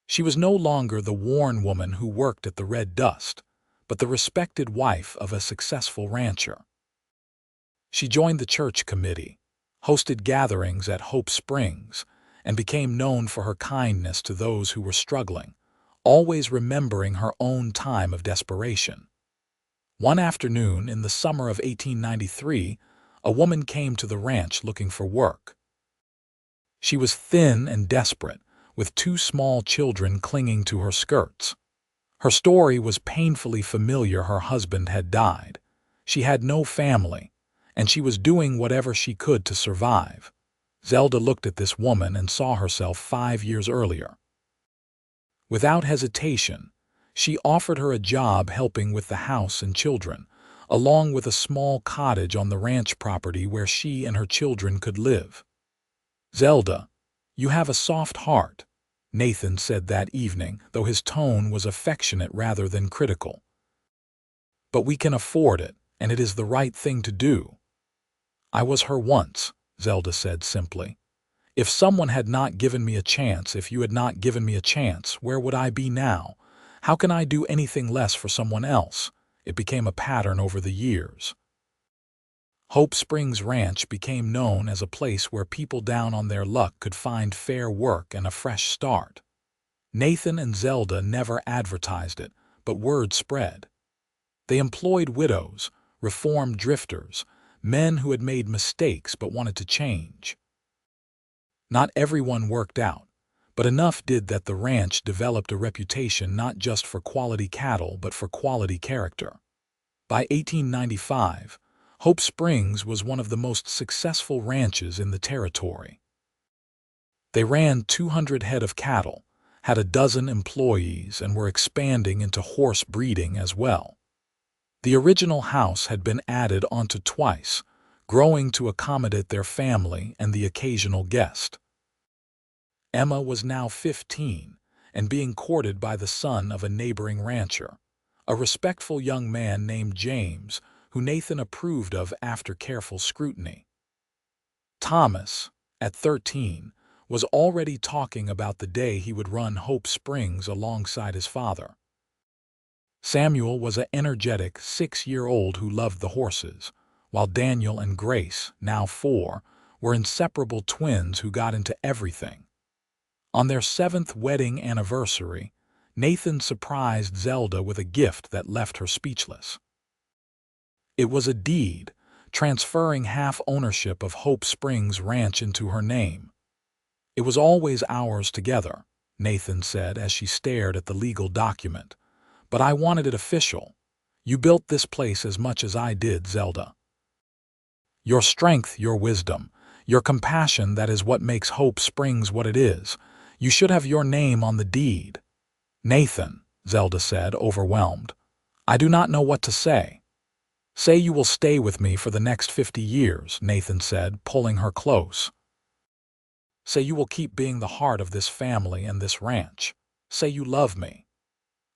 She was no longer the worn woman who worked at the Red Dust, but the respected wife of a successful rancher. She joined the church committee, hosted gatherings at Hope Springs, and became known for her kindness to those who were struggling, always remembering her own time of desperation. One afternoon in the summer of 1893, a woman came to the ranch looking for work. She was thin and desperate, with 2 small children clinging to her skirts. Her story was painfully familiar. Her husband had died. She had no family, and she was doing whatever she could to survive. Zelda looked at this woman and saw herself 5 years earlier. Without hesitation, she offered her a job helping with the house and children, along with a small cottage on the ranch property where she and her children could live. Zelda, you have a soft heart, Nathan said that evening, though his tone was affectionate rather than critical. But we can afford it, and it is the right thing to do. I was her once, Zelda said simply. If someone had not given me a chance, if you had not given me a chance, where would I be now? How can I do anything less for someone else? It became a pattern over the years. Hope Springs Ranch became known as a place where people down on their luck could find fair work and a fresh start. Nathan and Zelda never advertised it, but word spread. They employed widows, reformed drifters, men who had made mistakes but wanted to change. Not everyone worked out, but enough did that the ranch developed a reputation not just for quality cattle but for quality character. By 1895, Hope Springs was one of the most successful ranches in the territory. They ran 200 head of cattle, had a dozen employees, and were expanding into horse breeding as well. The original house had been added onto twice, growing to accommodate their family and the occasional guest. Emma was now 15 and being courted by the son of a neighboring rancher, a respectful young man named James, who Nathan approved of after careful scrutiny. Thomas, at 13, was already talking about the day he would run Hope Springs alongside his father. Samuel was an energetic 6-year-old who loved the horses, while Daniel and Grace, now 4, were inseparable twins who got into everything. On their 7th wedding anniversary, Nathan surprised Zelda with a gift that left her speechless. It was a deed, transferring half ownership of Hope Springs Ranch into her name. It was always ours together, Nathan said as she stared at the legal document. But I wanted it official. You built this place as much as I did, Zelda. Your strength, your wisdom, your compassion, that is what makes Hope Springs what it is. You should have your name on the deed. Nathan, Zelda said, overwhelmed. I do not know what to say. Say you will stay with me for the next 50 years, Nathan said, pulling her close. Say you will keep being the heart of this family and this ranch. Say you love me.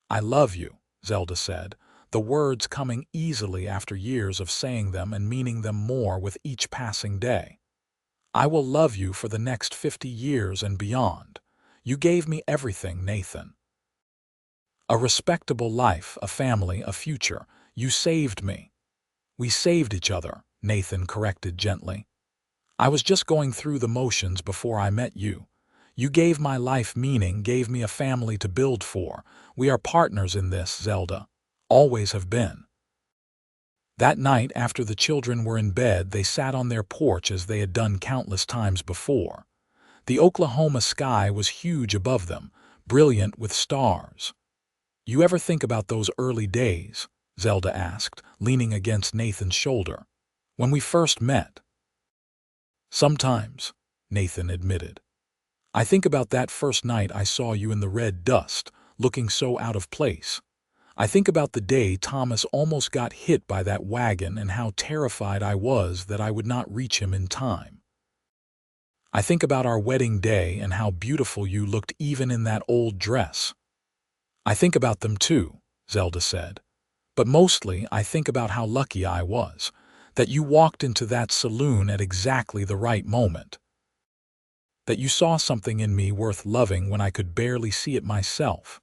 I love you, Zelda said, the words coming easily after years of saying them and meaning them more with each passing day. I will love you for the next 50 years and beyond. You gave me everything, Nathan. A respectable life, a family, a future. You saved me. We saved each other, Nathan corrected gently. I was just going through the motions before I met you. You gave my life meaning, gave me a family to build for. We are partners in this, Zelda. Always have been. That night, after the children were in bed, they sat on their porch as they had done countless times before. The Oklahoma sky was huge above them, brilliant with stars. You ever think about those early days? Zelda asked, leaning against Nathan's shoulder. When we first met. Sometimes, Nathan admitted. I think about that first night I saw you in the red dust, looking so out of place. I think about the day Thomas almost got hit by that wagon and how terrified I was that I would not reach him in time. I think about our wedding day and how beautiful you looked even in that old dress. I think about them too, Zelda said. But mostly I think about how lucky I was, that you walked into that saloon at exactly the right moment. That you saw something in me worth loving when I could barely see it myself.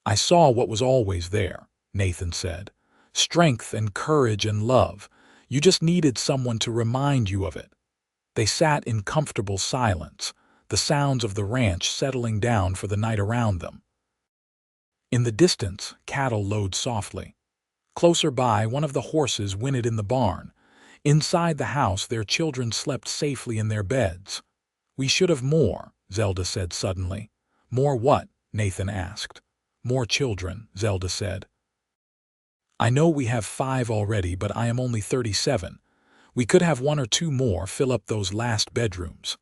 I saw what was always there, Nathan said. Strength and courage and love. You just needed someone to remind you of it. They sat in comfortable silence, the sounds of the ranch settling down for the night around them. In the distance, cattle lowed softly. Closer by, one of the horses whinnied in the barn. Inside the house, their children slept safely in their beds. We should have more, Zelda said suddenly. More what? Nathan asked. More children, Zelda said. I know we have 5 already, but I am only 37. We could have 1 or 2 more fill up those last bedrooms.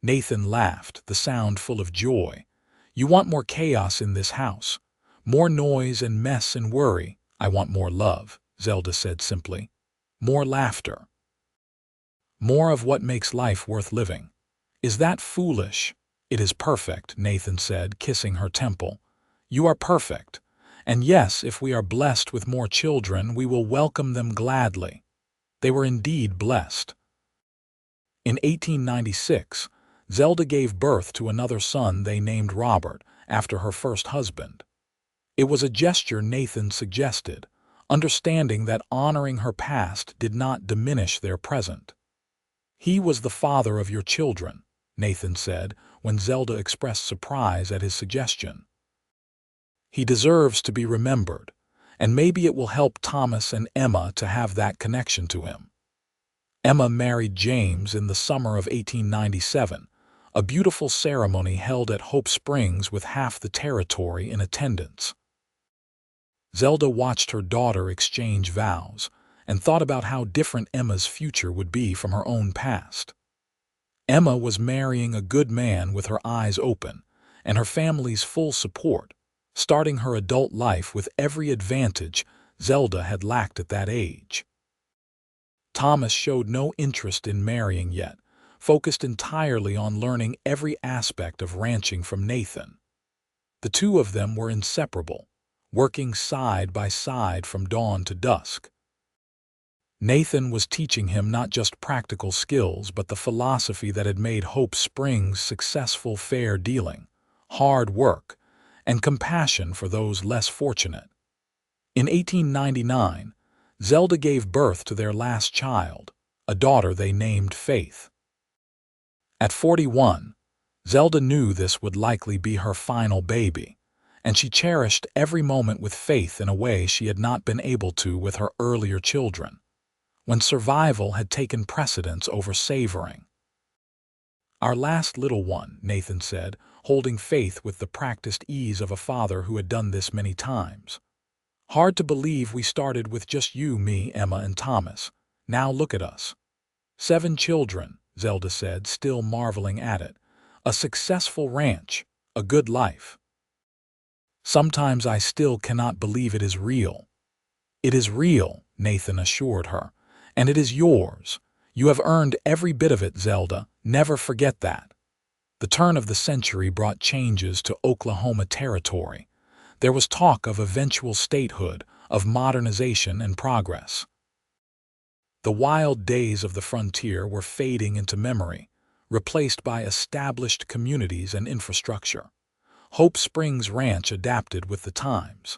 Nathan laughed, the sound full of joy. You want more chaos in this house. More noise and mess and worry. I want more love, Zelda said simply. More laughter. More of what makes life worth living. Is that foolish? It is perfect, Nathan said, kissing her temple. You are perfect. And yes, if we are blessed with more children, we will welcome them gladly. They were indeed blessed. In 1896, Zelda gave birth to another son they named Robert, after her first husband. It was a gesture Nathan suggested, understanding that honoring her past did not diminish their present. He was the father of your children, Nathan said, when Zelda expressed surprise at his suggestion. He deserves to be remembered, and maybe it will help Thomas and Emma to have that connection to him. Emma married James in the summer of 1897, a beautiful ceremony held at Hope Springs with half the territory in attendance. Zelda watched her daughter exchange vows and thought about how different Emma's future would be from her own past. Emma was marrying a good man with her eyes open and her family's full support, starting her adult life with every advantage Zelda had lacked at that age. Thomas showed no interest in marrying yet, focused entirely on learning every aspect of ranching from Nathan. The two of them were inseparable, working side by side from dawn to dusk. Nathan was teaching him not just practical skills but the philosophy that had made Hope Springs successful: fair dealing, hard work, and compassion for those less fortunate. In 1899, Zelda gave birth to their last child, a daughter they named Faith. At 41, Zelda knew this would likely be her final baby, and she cherished every moment with Faith in a way she had not been able to with her earlier children, when survival had taken precedence over savoring. Our last little one, Nathan said, holding Faith with the practiced ease of a father who had done this many times. Hard to believe we started with just you, me, Emma, and Thomas. Now look at us. 7 children, Zelda said, still marveling at it. A successful ranch, a good life. Sometimes I still cannot believe it is real. "It is real," Nathan assured her, "and it is yours. You have earned every bit of it, Zelda. Never forget that." The turn of the century brought changes to Oklahoma Territory. There was talk of eventual statehood, of modernization and progress. The wild days of the frontier were fading into memory, replaced by established communities and infrastructure. Hope Springs Ranch adapted with the times.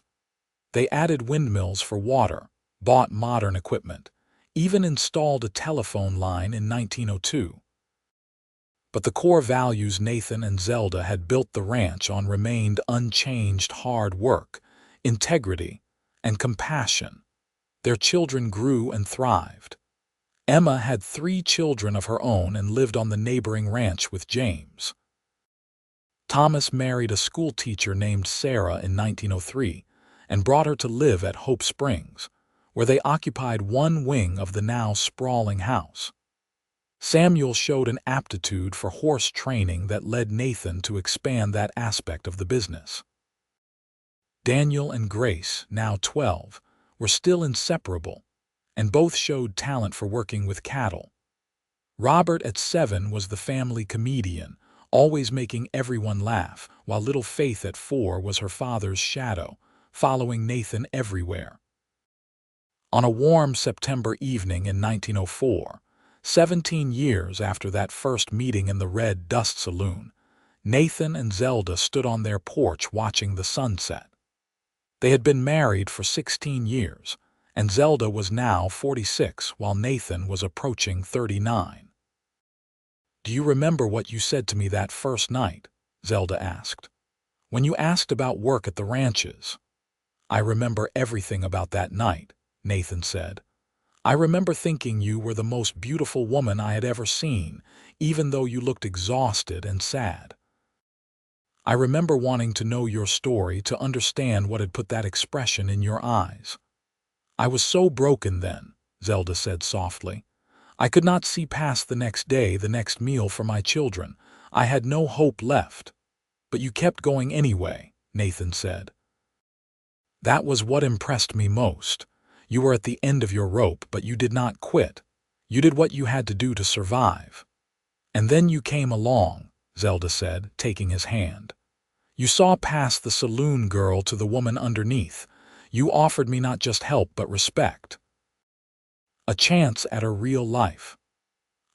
They added windmills for water, bought modern equipment, even installed a telephone line in 1902. But the core values Nathan and Zelda had built the ranch on remained unchanged: hard work, integrity, and compassion. Their children grew and thrived. Emma had 3 children of her own and lived on the neighboring ranch with James. Thomas married a schoolteacher named Sarah in 1903 and brought her to live at Hope Springs, where they occupied one wing of the now sprawling house. Samuel showed an aptitude for horse training that led Nathan to expand that aspect of the business. Daniel and Grace, now 12, were still inseparable, and both showed talent for working with cattle. Robert at 7 was the family comedian, always making everyone laugh, while little Faith at 4 was her father's shadow, following Nathan everywhere. On a warm September evening in 1904, 17 years after that first meeting in the Red Dust Saloon, Nathan and Zelda stood on their porch watching the sunset. They had been married for 16 years, and Zelda was now 46 while Nathan was approaching 39. "Do you remember what you said to me that first night?" Zelda asked. "When you asked about work at the ranches?" "I remember everything about that night," Nathan said. "I remember thinking you were the most beautiful woman I had ever seen, even though you looked exhausted and sad. I remember wanting to know your story, to understand what had put that expression in your eyes." "I was so broken then," Zelda said softly. "I could not see past the next day, the next meal for my children. I had no hope left." "But you kept going anyway," Nathan said. "That was what impressed me most. You were at the end of your rope, but you did not quit. You did what you had to do to survive." "And then you came along," Zelda said, taking his hand. "You saw past the saloon girl to the woman underneath. You offered me not just help but respect. A chance at a real life."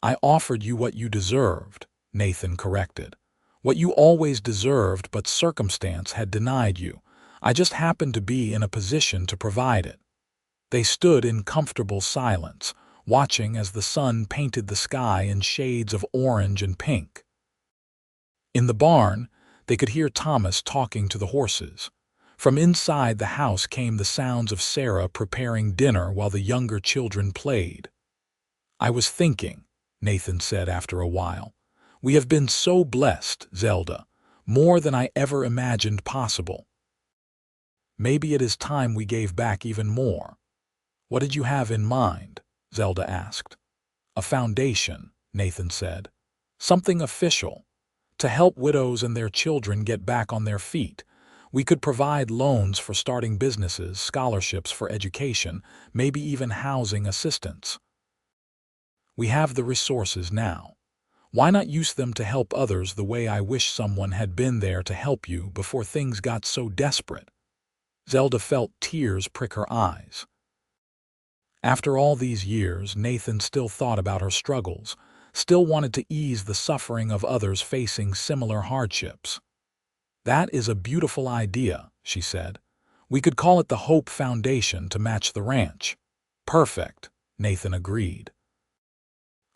"I offered you what you deserved," Nathan corrected. "What you always deserved, but circumstance had denied you. I just happened to be in a position to provide it." They stood in comfortable silence, watching as the sun painted the sky in shades of orange and pink. In the barn, they could hear Thomas talking to the horses. From inside the house came the sounds of Sarah preparing dinner while the younger children played. "I was thinking," Nathan said after a while, "we have been so blessed, Zelda, more than I ever imagined possible. Maybe it is time we gave back even more." "What did you have in mind?" Zelda asked. "A foundation," Nathan said. "Something official. To help widows and their children get back on their feet. We could provide loans for starting businesses, scholarships for education, maybe even housing assistance. We have the resources now. Why not use them to help others the way I wish someone had been there to help you before things got so desperate?" Zelda felt tears prick her eyes. After all these years, Nathan still thought about her struggles, still wanted to ease the suffering of others facing similar hardships. "That is a beautiful idea," she said. "We could call it the Hope Foundation to match the ranch." "Perfect," Nathan agreed.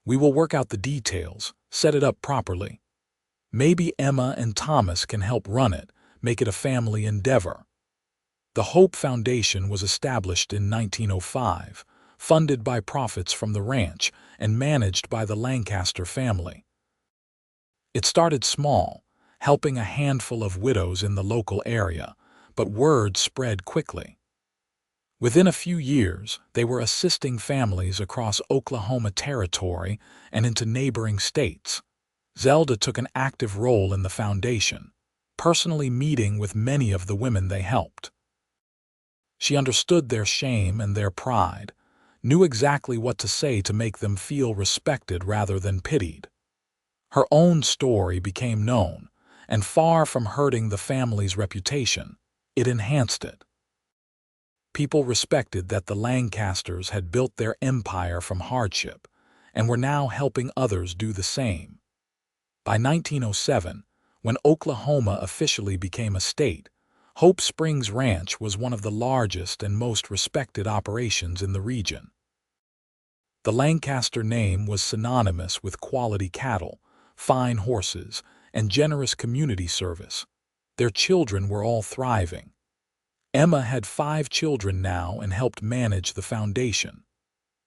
"We will work out the details, set it up properly. Maybe Emma and Thomas can help run it, make it a family endeavor." The Hope Foundation was established in 1905, funded by profits from the ranch and managed by the Lancaster family. It started small, helping a handful of widows in the local area, but word spread quickly. Within a few years, they were assisting families across Oklahoma Territory and into neighboring states. Zelda took an active role in the foundation, personally meeting with many of the women they helped. She understood their shame and their pride, knew exactly what to say to make them feel respected rather than pitied. Her own story became known, and far from hurting the family's reputation, it enhanced it. People respected that the Lancasters had built their empire from hardship and were now helping others do the same. By 1907, when Oklahoma officially became a state, Hope Springs Ranch was one of the largest and most respected operations in the region. The Lancaster name was synonymous with quality cattle, fine horses, and generous community service. Their children were all thriving. Emma had 5 children now and helped manage the foundation.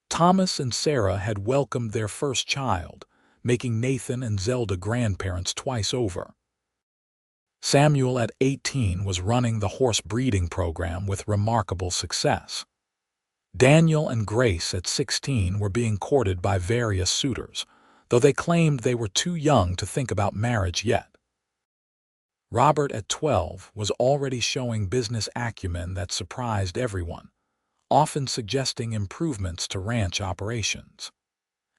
Thomas and Sarah had welcomed their first child, making Nathan and Zelda grandparents twice over. Samuel at 18 was running the horse breeding program with remarkable success. Daniel and Grace at 16 were being courted by various suitors, though they claimed they were too young to think about marriage yet. Robert at 12 was already showing business acumen that surprised everyone, often suggesting improvements to ranch operations.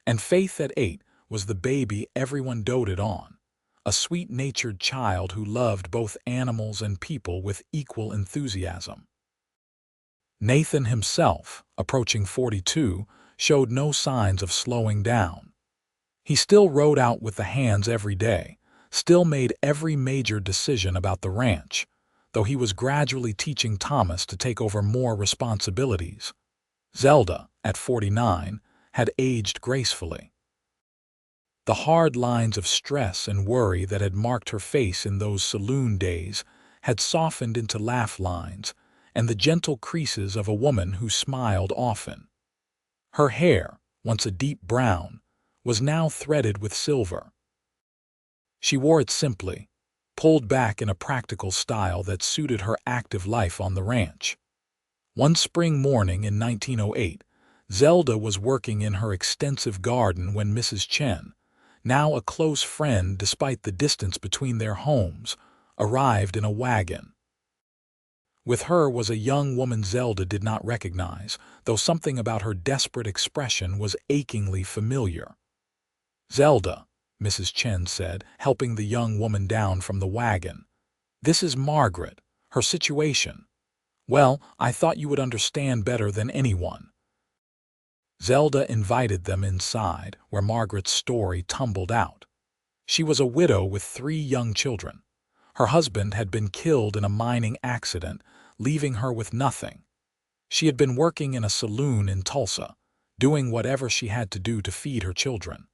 And Faith at 8 was the baby everyone doted on, a sweet-natured child who loved both animals and people with equal enthusiasm. Nathan himself, approaching 42, showed no signs of slowing down. He still rode out with the hands every day, still made every major decision about the ranch, though he was gradually teaching Thomas to take over more responsibilities. Zelda, at 49, had aged gracefully. The hard lines of stress and worry that had marked her face in those saloon days had softened into laugh lines and the gentle creases of a woman who smiled often. Her hair, once a deep brown, was now threaded with silver. She wore it simply, pulled back in a practical style that suited her active life on the ranch. One spring morning in 1908, Zelda was working in her extensive garden when Mrs. Chen, now a close friend despite the distance between their homes, arrived in a wagon. With her was a young woman Zelda did not recognize, though something about her desperate expression was achingly familiar. "Zelda," Mrs. Chen said, helping the young woman down from the wagon. "This is Margaret, her situation. Well, I thought you would understand better than anyone." Zelda invited them inside, where Margaret's story tumbled out. She was a widow with 3 young children. Her husband had been killed in a mining accident, leaving her with nothing. She had been working in a saloon in Tulsa, doing whatever she had to do to feed her children.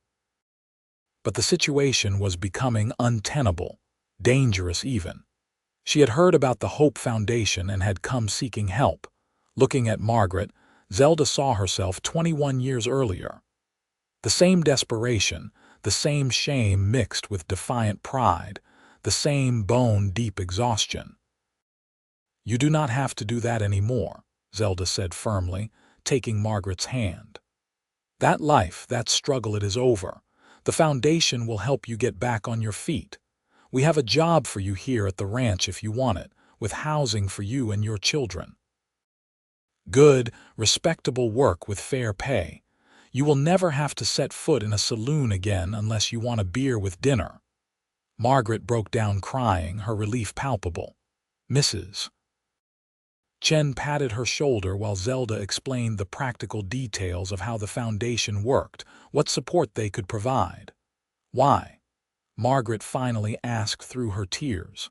But the situation was becoming untenable, dangerous even. She had heard about the Hope Foundation and had come seeking help. Looking at Margaret, Zelda saw herself 21 years earlier. The same desperation, the same shame mixed with defiant pride, the same bone-deep exhaustion. "You do not have to do that anymore," Zelda said firmly, taking Margaret's hand. "That life, that struggle, it is over. The foundation will help you get back on your feet. We have a job for you here at the ranch if you want it, with housing for you and your children. Good, respectable work with fair pay. You will never have to set foot in a saloon again unless you want a beer with dinner." Margaret broke down crying, her relief palpable. Mrs. Chen patted her shoulder while Zelda explained the practical details of how the foundation worked, what support they could provide. "Why?" Margaret finally asked through her tears.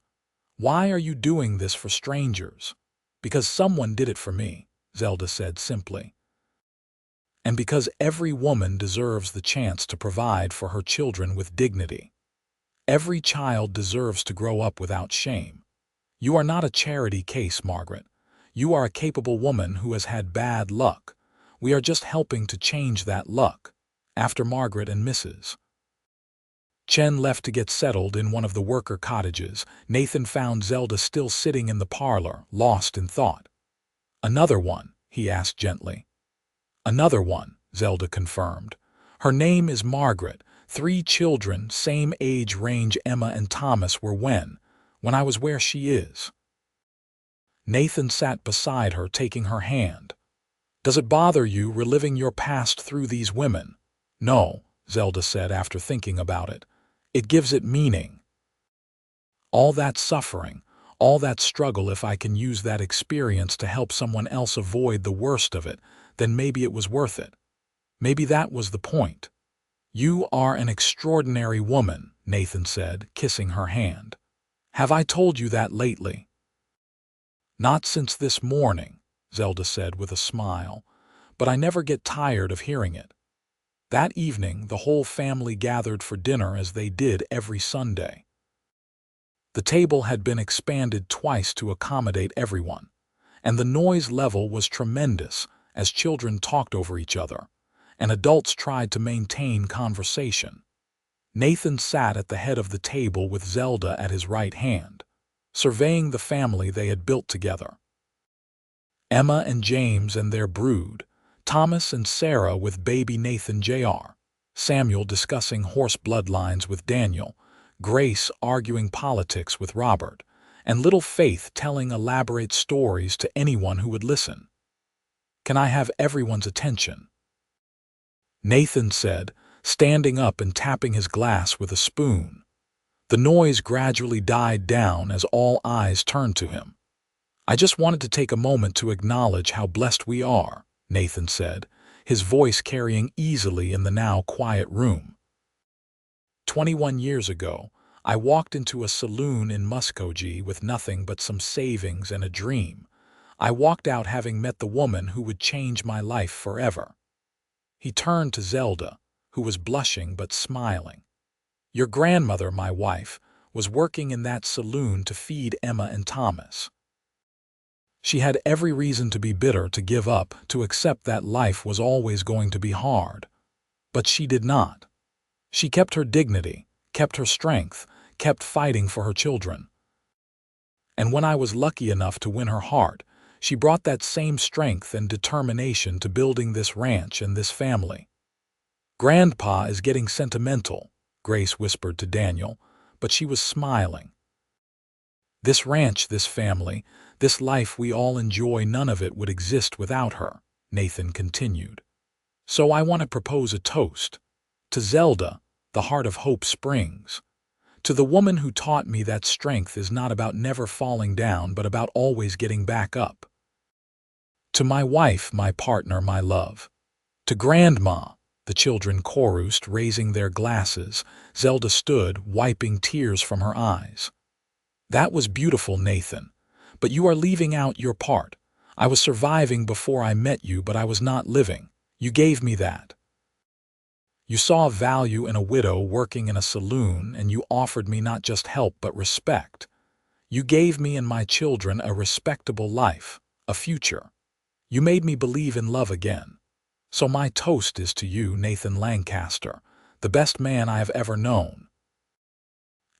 "Why are you doing this for strangers?" "Because someone did it for me," Zelda said simply. "And because every woman deserves the chance to provide for her children with dignity. Every child deserves to grow up without shame. You are not a charity case, Margaret. You are a capable woman who has had bad luck. We are just helping to change that luck." After Margaret and Mrs. Chen left to get settled in one of the worker cottages, Nathan found Zelda still sitting in the parlor, lost in thought. "Another one?" he asked gently. "Another one," Zelda confirmed. "Her name is Margaret. 3 children, same age range Emma and Thomas were when I was where she is." Nathan sat beside her, taking her hand. "Does it bother you reliving your past through these women?" "No," Zelda said after thinking about it. "It gives it meaning. All that suffering, all that struggle, if I can use that experience to help someone else avoid the worst of it, then maybe it was worth it. Maybe that was the point." "You are an extraordinary woman," Nathan said, kissing her hand. "Have I told you that lately?" "Not since this morning," Zelda said with a smile, "but I never get tired of hearing it." That evening, the whole family gathered for dinner as they did every Sunday. The table had been expanded twice to accommodate everyone, and the noise level was tremendous as children talked over each other, and adults tried to maintain conversation. Nathan sat at the head of the table with Zelda at his right hand, surveying the family they had built together. Emma and James and their brood, Thomas and Sarah with baby Nathan Jr., Samuel discussing horse bloodlines with Daniel, Grace arguing politics with Robert, and little Faith telling elaborate stories to anyone who would listen. "Can I have everyone's attention?" Nathan said, standing up and tapping his glass with a spoon. The noise gradually died down as all eyes turned to him. "I just wanted to take a moment to acknowledge how blessed we are," Nathan said, his voice carrying easily in the now quiet room. 21 years ago, I walked into a saloon in Muskogee with nothing but some savings and a dream. I walked out having met the woman who would change my life forever. He turned to Zelda, who was blushing but smiling. "Your grandmother, my wife, was working in that saloon to feed Emma and Thomas. She had every reason to be bitter, to give up, to accept that life was always going to be hard. But she did not. She kept her dignity, kept her strength, kept fighting for her children. And when I was lucky enough to win her heart, she brought that same strength and determination to building this ranch and this family." "Grandpa is getting sentimental," Grace whispered to Daniel, but she was smiling. "This ranch, this family, this life we all enjoy, none of it would exist without her," Nathan continued. "So I want to propose a toast. To Zelda, the heart of Hope Springs. To the woman who taught me that strength is not about never falling down, but about always getting back up. To my wife, my partner, my love. To Grandma," the children chorused, raising their glasses. Zelda stood, wiping tears from her eyes. "That was beautiful, Nathan. But you are leaving out your part. I was surviving before I met you, but I was not living. You gave me that. You saw value in a widow working in a saloon, and you offered me not just help but respect. You gave me and my children a respectable life, a future. You made me believe in love again. So my toast is to you, Nathan Lancaster, the best man I have ever known."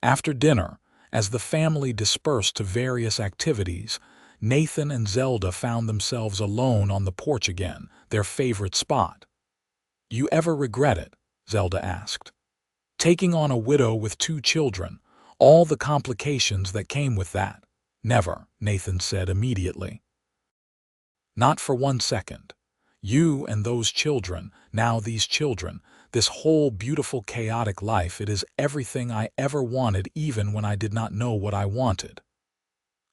After dinner, as the family dispersed to various activities, Nathan and Zelda found themselves alone on the porch again, their favorite spot. "You ever regret it?" Zelda asked. "Taking on a widow with 2 children, all the complications that came with that?" "Never," Nathan said immediately. "Not for 1 second. You and those children, now these children, this whole beautiful chaotic life, it is everything I ever wanted, even when I did not know what I wanted."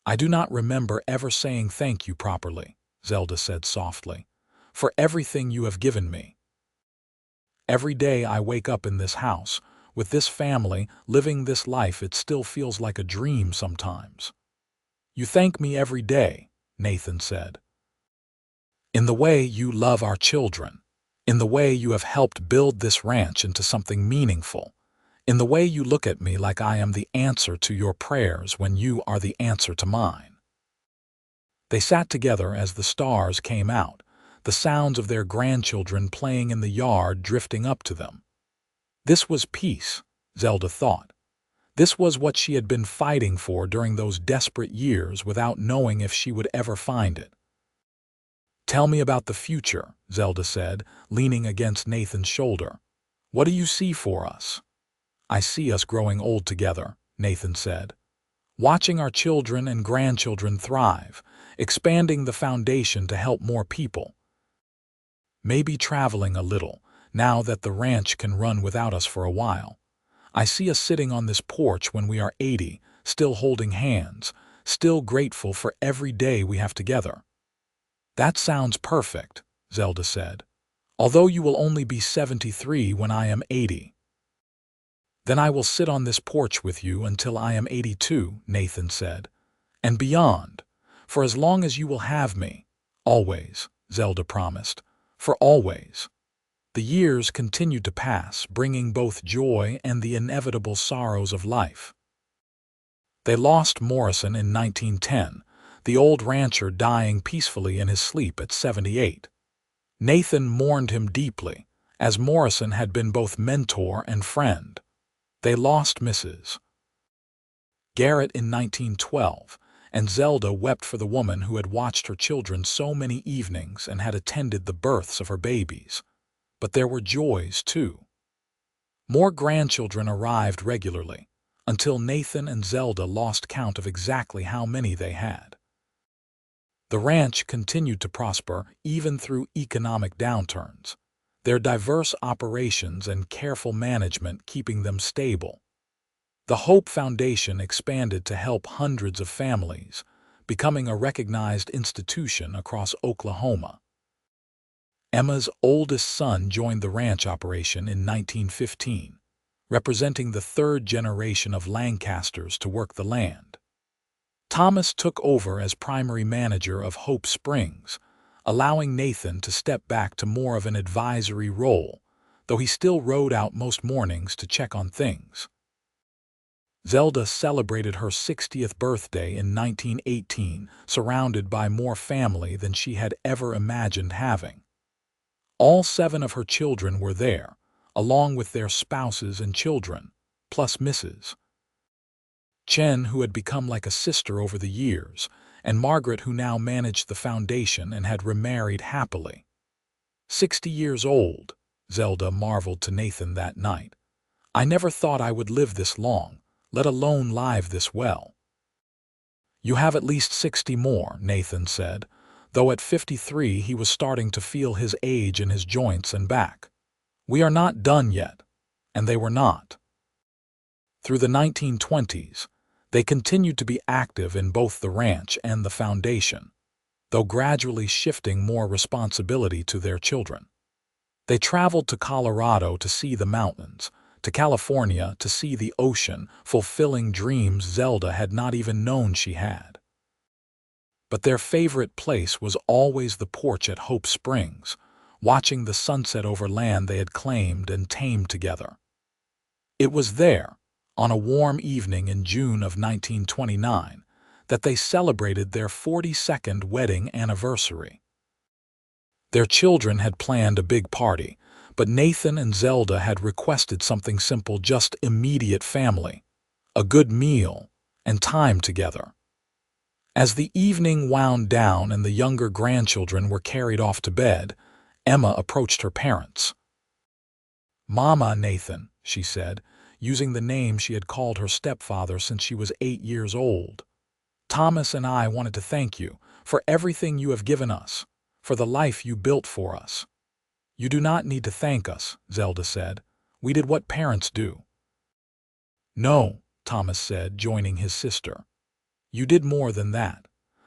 "I do not remember ever saying thank you properly," Zelda said softly, "for everything you have given me. Every day I wake up in this house, with this family, living this life, it still feels like a dream sometimes." "You thank me every day," Nathan said. "In the way you love our children, in the way you have helped build this ranch into something meaningful, in the way you look at me like I am the answer to your prayers when you are the answer to mine." They sat together as the stars came out, the sounds of their grandchildren playing in the yard drifting up to them. This was peace, Zelda thought. This was what she had been fighting for during those desperate years without knowing if she would ever find it. "Tell me about the future," Zelda said, leaning against Nathan's shoulder. "What do you see for us?" "I see us growing old together," Nathan said. watching our children and grandchildren thrive, expanding the foundation to help more people. Maybe traveling a little, now that the ranch can run without us for a while. I see us sitting on this porch when we are 80, still holding hands, still grateful for every day we have together. That sounds perfect, Zelda said. Although you will only be 73 when I am 80. Then I will sit on this porch with you until I am 82, Nathan said. And beyond, for as long as you will have me. Always, Zelda promised. For always. The years continued to pass, bringing both joy and the inevitable sorrows of life. They lost Morrison in 1910, the old rancher dying peacefully in his sleep at 78. Nathan mourned him deeply, as Morrison had been both mentor and friend. They lost Mrs. Garrett in 1912, and Zelda wept for the woman who had watched her children so many evenings and had attended the births of her babies. But there were joys, too. More grandchildren arrived regularly, until Nathan and Zelda lost count of exactly how many they had. The ranch continued to prosper even through economic downturns, their diverse operations and careful management keeping them stable. The Hope Foundation expanded to help hundreds of families, becoming a recognized institution across Oklahoma. Emma's oldest son joined the ranch operation in 1915, representing the third generation of Lancasters to work the land. Thomas took over as primary manager of Hope Springs, allowing Nathan to step back to more of an advisory role, though he still rode out most mornings to check on things. Zelda celebrated her 60th birthday in 1918, surrounded by more family than she had ever imagined having. All 7 of her children were there, along with their spouses and children, plus Mrs. Chen, who had become like a sister over the years, and Margaret, who now managed the foundation and had remarried happily. 60 years old, Zelda marveled to Nathan that night. I never thought I would live this long, let alone live this well. You have at least 60 more, Nathan said, though at 53 he was starting to feel his age in his joints and back. We are not done yet, and they were not. Through the 1920s, they continued to be active in both the ranch and the foundation, though gradually shifting more responsibility to their children. They traveled to Colorado to see the mountains, to California to see the ocean, fulfilling dreams Zelda had not even known she had. But their favorite place was always the porch at Hope Springs, watching the sunset over land they had claimed and tamed together. It was there, on a warm evening in June of 1929, that they celebrated their 42nd wedding anniversary. Their children had planned a big party, but Nathan and Zelda had requested something simple, just immediate family, a good meal, and time together. As the evening wound down and the younger grandchildren were carried off to bed, Emma approached her parents. "Mama, Nathan," she said, using the name she had called her stepfather since she was 8 years old. "Thomas and I wanted to thank you for everything you have given us, for the life you built for us." "You do not need to thank us," Zelda said. "We did what parents do." "No," Thomas said, joining his sister. "You did more than that.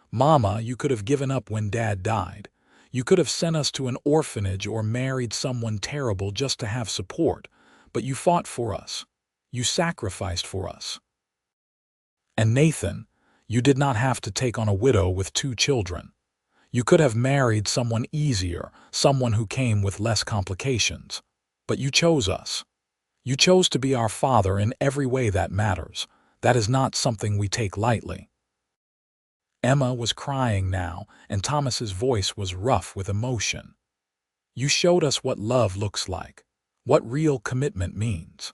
Mama, you could have given up when Dad died. You could have sent us to an orphanage or married someone terrible just to have support, but you fought for us. You sacrificed for us. And Nathan, you did not have to take on a widow with 2 children. You could have married someone easier, someone who came with less complications. But you chose us. You chose to be our father in every way that matters. That is not something we take lightly." Emma was crying now, and Thomas's voice was rough with emotion. "You showed us what love looks like, what real commitment means,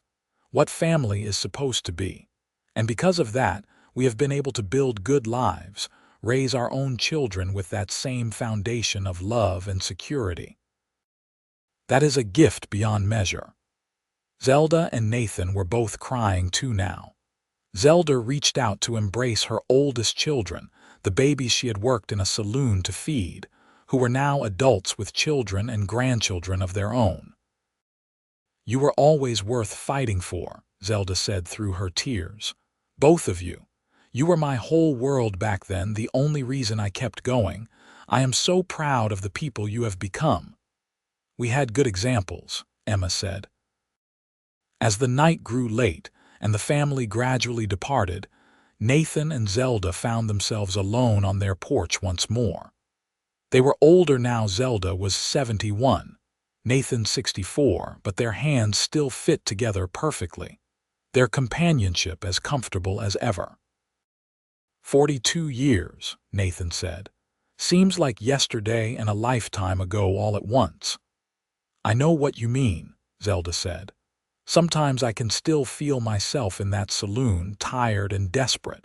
what family is supposed to be. And because of that, we have been able to build good lives, raise our own children with that same foundation of love and security. That is a gift beyond measure." Zelda and Nathan were both crying too now. Zelda reached out to embrace her oldest children, the babies she had worked in a saloon to feed, who were now adults with children and grandchildren of their own. "You were always worth fighting for," Zelda said through her tears. "Both of you. You were my whole world back then, the only reason I kept going. I am so proud of the people you have become." "We had good examples," Emma said. As the night grew late and the family gradually departed, Nathan and Zelda found themselves alone on their porch once more. They were older now. Zelda was 71, Nathan 64, but their hands still fit together perfectly, their companionship as comfortable as ever. 42 years, Nathan said. "Seems like yesterday and a lifetime ago all at once." "I know what you mean," Zelda said. "Sometimes I can still feel myself in that saloon, tired and desperate.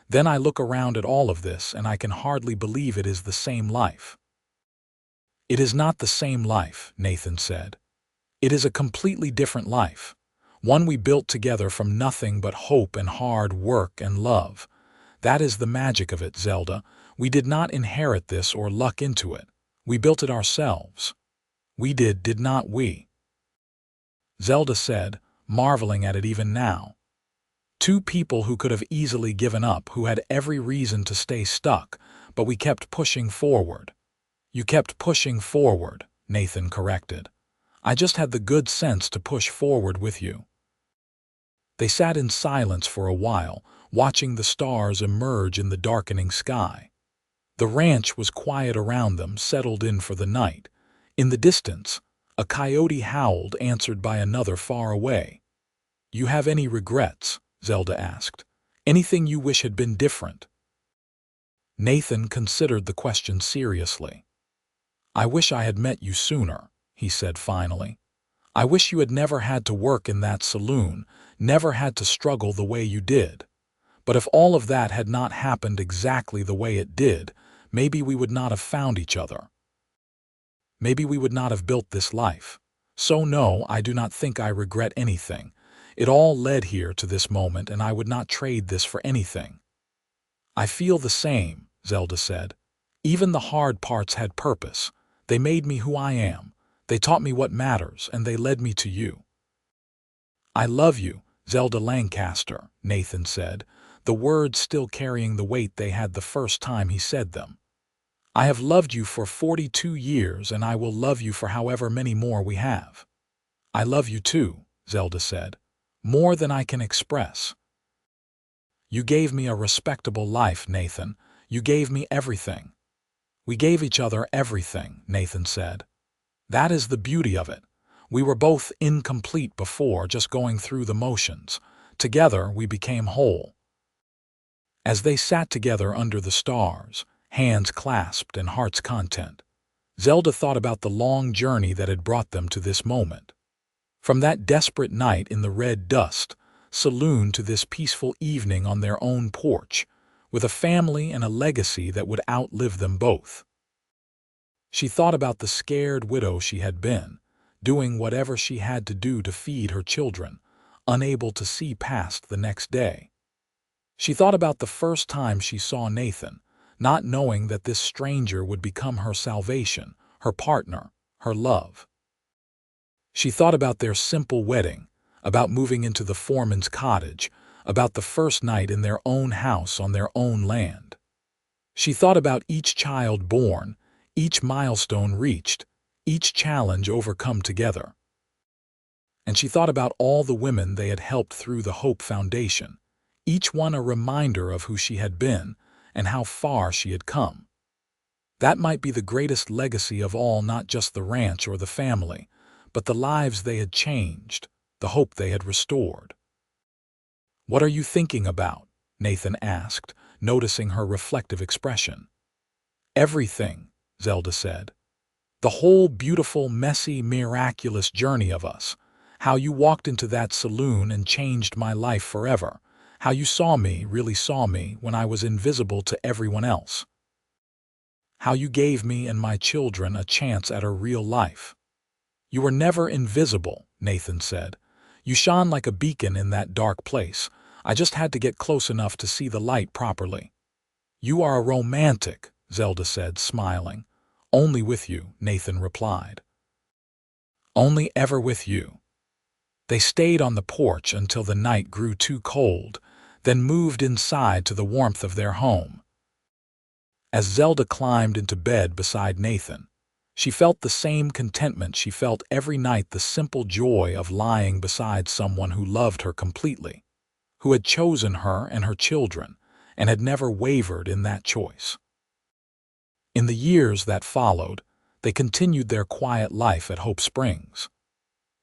Then I look around at all of this and I can hardly believe it is the same life." "It is not the same life," Nathan said. "It is a completely different life. One we built together from nothing but hope and hard work and love. That is the magic of it, Zelda. We did not inherit this or luck into it. We built it ourselves. We did not we?" Zelda said, marveling at it even now. "Two people who could have easily given up, who had every reason to stay stuck, but we kept pushing forward." "You kept pushing forward," Nathan corrected. "I just had the good sense to push forward with you." They sat in silence for a while, watching the stars emerge in the darkening sky. The ranch was quiet around them, settled in for the night. In the distance, a coyote howled, answered by another far away. "You have any regrets?" Zelda asked. "Anything you wish had been different?" Nathan considered the question seriously. "I wish I had met you sooner," he said finally. "I wish you had never had to work in that saloon, never had to struggle the way you did. But if all of that had not happened exactly the way it did, maybe we would not have found each other. Maybe we would not have built this life. So no, I do not think I regret anything. It all led here to this moment, and I would not trade this for anything." "I feel the same," Zelda said. "Even the hard parts had purpose. They made me who I am. They taught me what matters, and they led me to you." "I love you, Zelda Lancaster," Nathan said, the words still carrying the weight they had the first time he said them. "I have loved you for 42 years, and I will love you for however many more we have." "I love you too," Zelda said, "more than I can express." "You gave me a respectable life, Nathan. You gave me everything." "We gave each other everything," Nathan said. "That is the beauty of it. We were both incomplete before, just going through the motions. Together we became whole." As they sat together under the stars, hands clasped and hearts content, Zelda thought about the long journey that had brought them to this moment. From that desperate night in the red dust saloon to this peaceful evening on their own porch, with a family and a legacy that would outlive them both. She thought about the scared widow she had been, doing whatever she had to do to feed her children, unable to see past the next day. She thought about the first time she saw Nathan, not knowing that this stranger would become her salvation, her partner, her love. She thought about their simple wedding, about moving into the foreman's cottage, about the first night in their own house on their own land. She thought about each child born, each milestone reached, each challenge overcome together. And she thought about all the women they had helped through the Hope Foundation, each one a reminder of who she had been and how far she had come. That might be the greatest legacy of all, not just the ranch or the family, but the lives they had changed, the hope they had restored. "What are you thinking about?" Nathan asked, noticing her reflective expression. "Everything," Zelda said. "The whole beautiful, messy, miraculous journey of us. How you walked into that saloon and changed my life forever. How you saw me, really saw me, when I was invisible to everyone else. How you gave me and my children a chance at a real life." "You were never invisible," Nathan said. "You shone like a beacon in that dark place, I just had to get close enough to see the light properly." "You are a romantic," Zelda said, smiling. "Only with you," Nathan replied. "Only ever with you." They stayed on the porch until the night grew too cold, then moved inside to the warmth of their home. As Zelda climbed into bed beside Nathan, she felt the same contentment she felt every night, the simple joy of lying beside someone who loved her completely, who had chosen her and her children, and had never wavered in that choice. In the years that followed, they continued their quiet life at Hope Springs.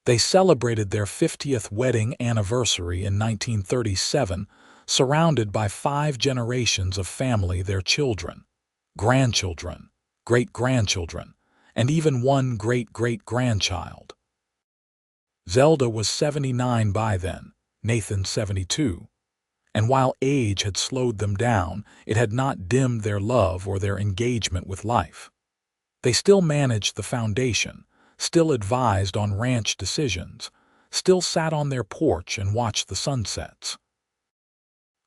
They celebrated their 50th wedding anniversary in 1937, surrounded by 5 generations of family, their children, grandchildren, great-grandchildren, and even one great-great-grandchild. Zelda was 79 by then, Nathan 72, and while age had slowed them down, it had not dimmed their love or their engagement with life. They still managed the foundation, still advised on ranch decisions, still sat on their porch and watched the sunsets.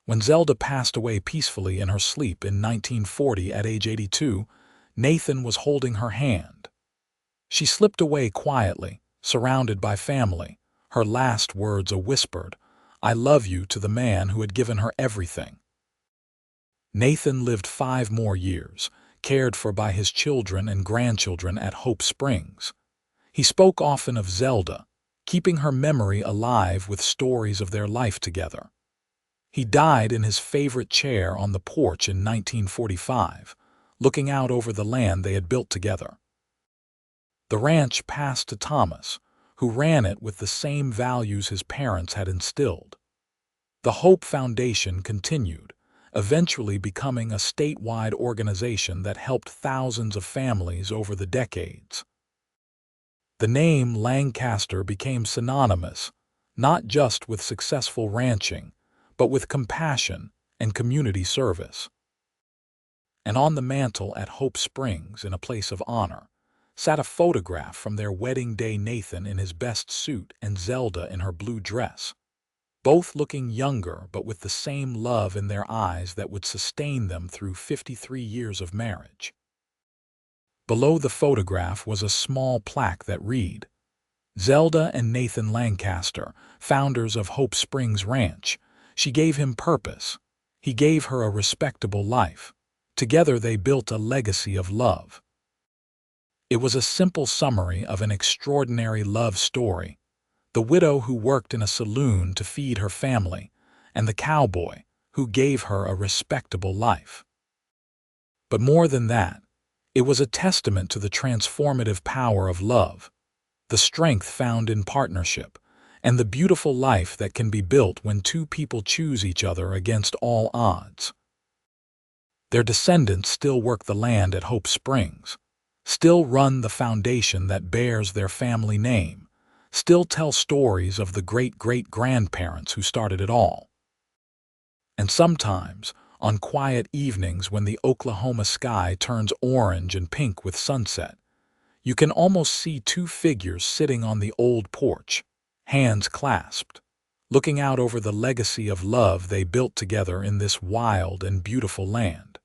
When Zelda passed away peacefully in her sleep in 1940 at age 82, Nathan was holding her hand. She slipped away quietly, surrounded by family, her last words a whispered, "I love you," to the man who had given her everything. Nathan lived 5 more years, cared for by his children and grandchildren at Hope Springs. He spoke often of Zelda, keeping her memory alive with stories of their life together. He died in his favorite chair on the porch in 1945, looking out over the land they had built together. The ranch passed to Thomas, who ran it with the same values his parents had instilled. The Hope Foundation continued, eventually becoming a statewide organization that helped thousands of families over the decades. The name Lancaster became synonymous, not just with successful ranching, but with compassion and community service. And on the mantel at Hope Springs, in a place of honor, sat a photograph from their wedding day, Nathan in his best suit and Zelda in her blue dress, both looking younger but with the same love in their eyes that would sustain them through 53 years of marriage. Below the photograph was a small plaque that read, "Zelda and Nathan Lancaster, founders of Hope Springs Ranch. She gave him purpose. He gave her a respectable life. Together they built a legacy of love." It was a simple summary of an extraordinary love story. The widow who worked in a saloon to feed her family, and the cowboy who gave her a respectable life. But more than that, it was a testament to the transformative power of love, the strength found in partnership, and the beautiful life that can be built when 2 people choose each other against all odds. Their descendants still work the land at Hope Springs, still run the foundation that bears their family name, still tell stories of the great-great-grandparents who started it all. And sometimes, on quiet evenings when the Oklahoma sky turns orange and pink with sunset, you can almost see 2 figures sitting on the old porch, hands clasped, looking out over the legacy of love they built together in this wild and beautiful land.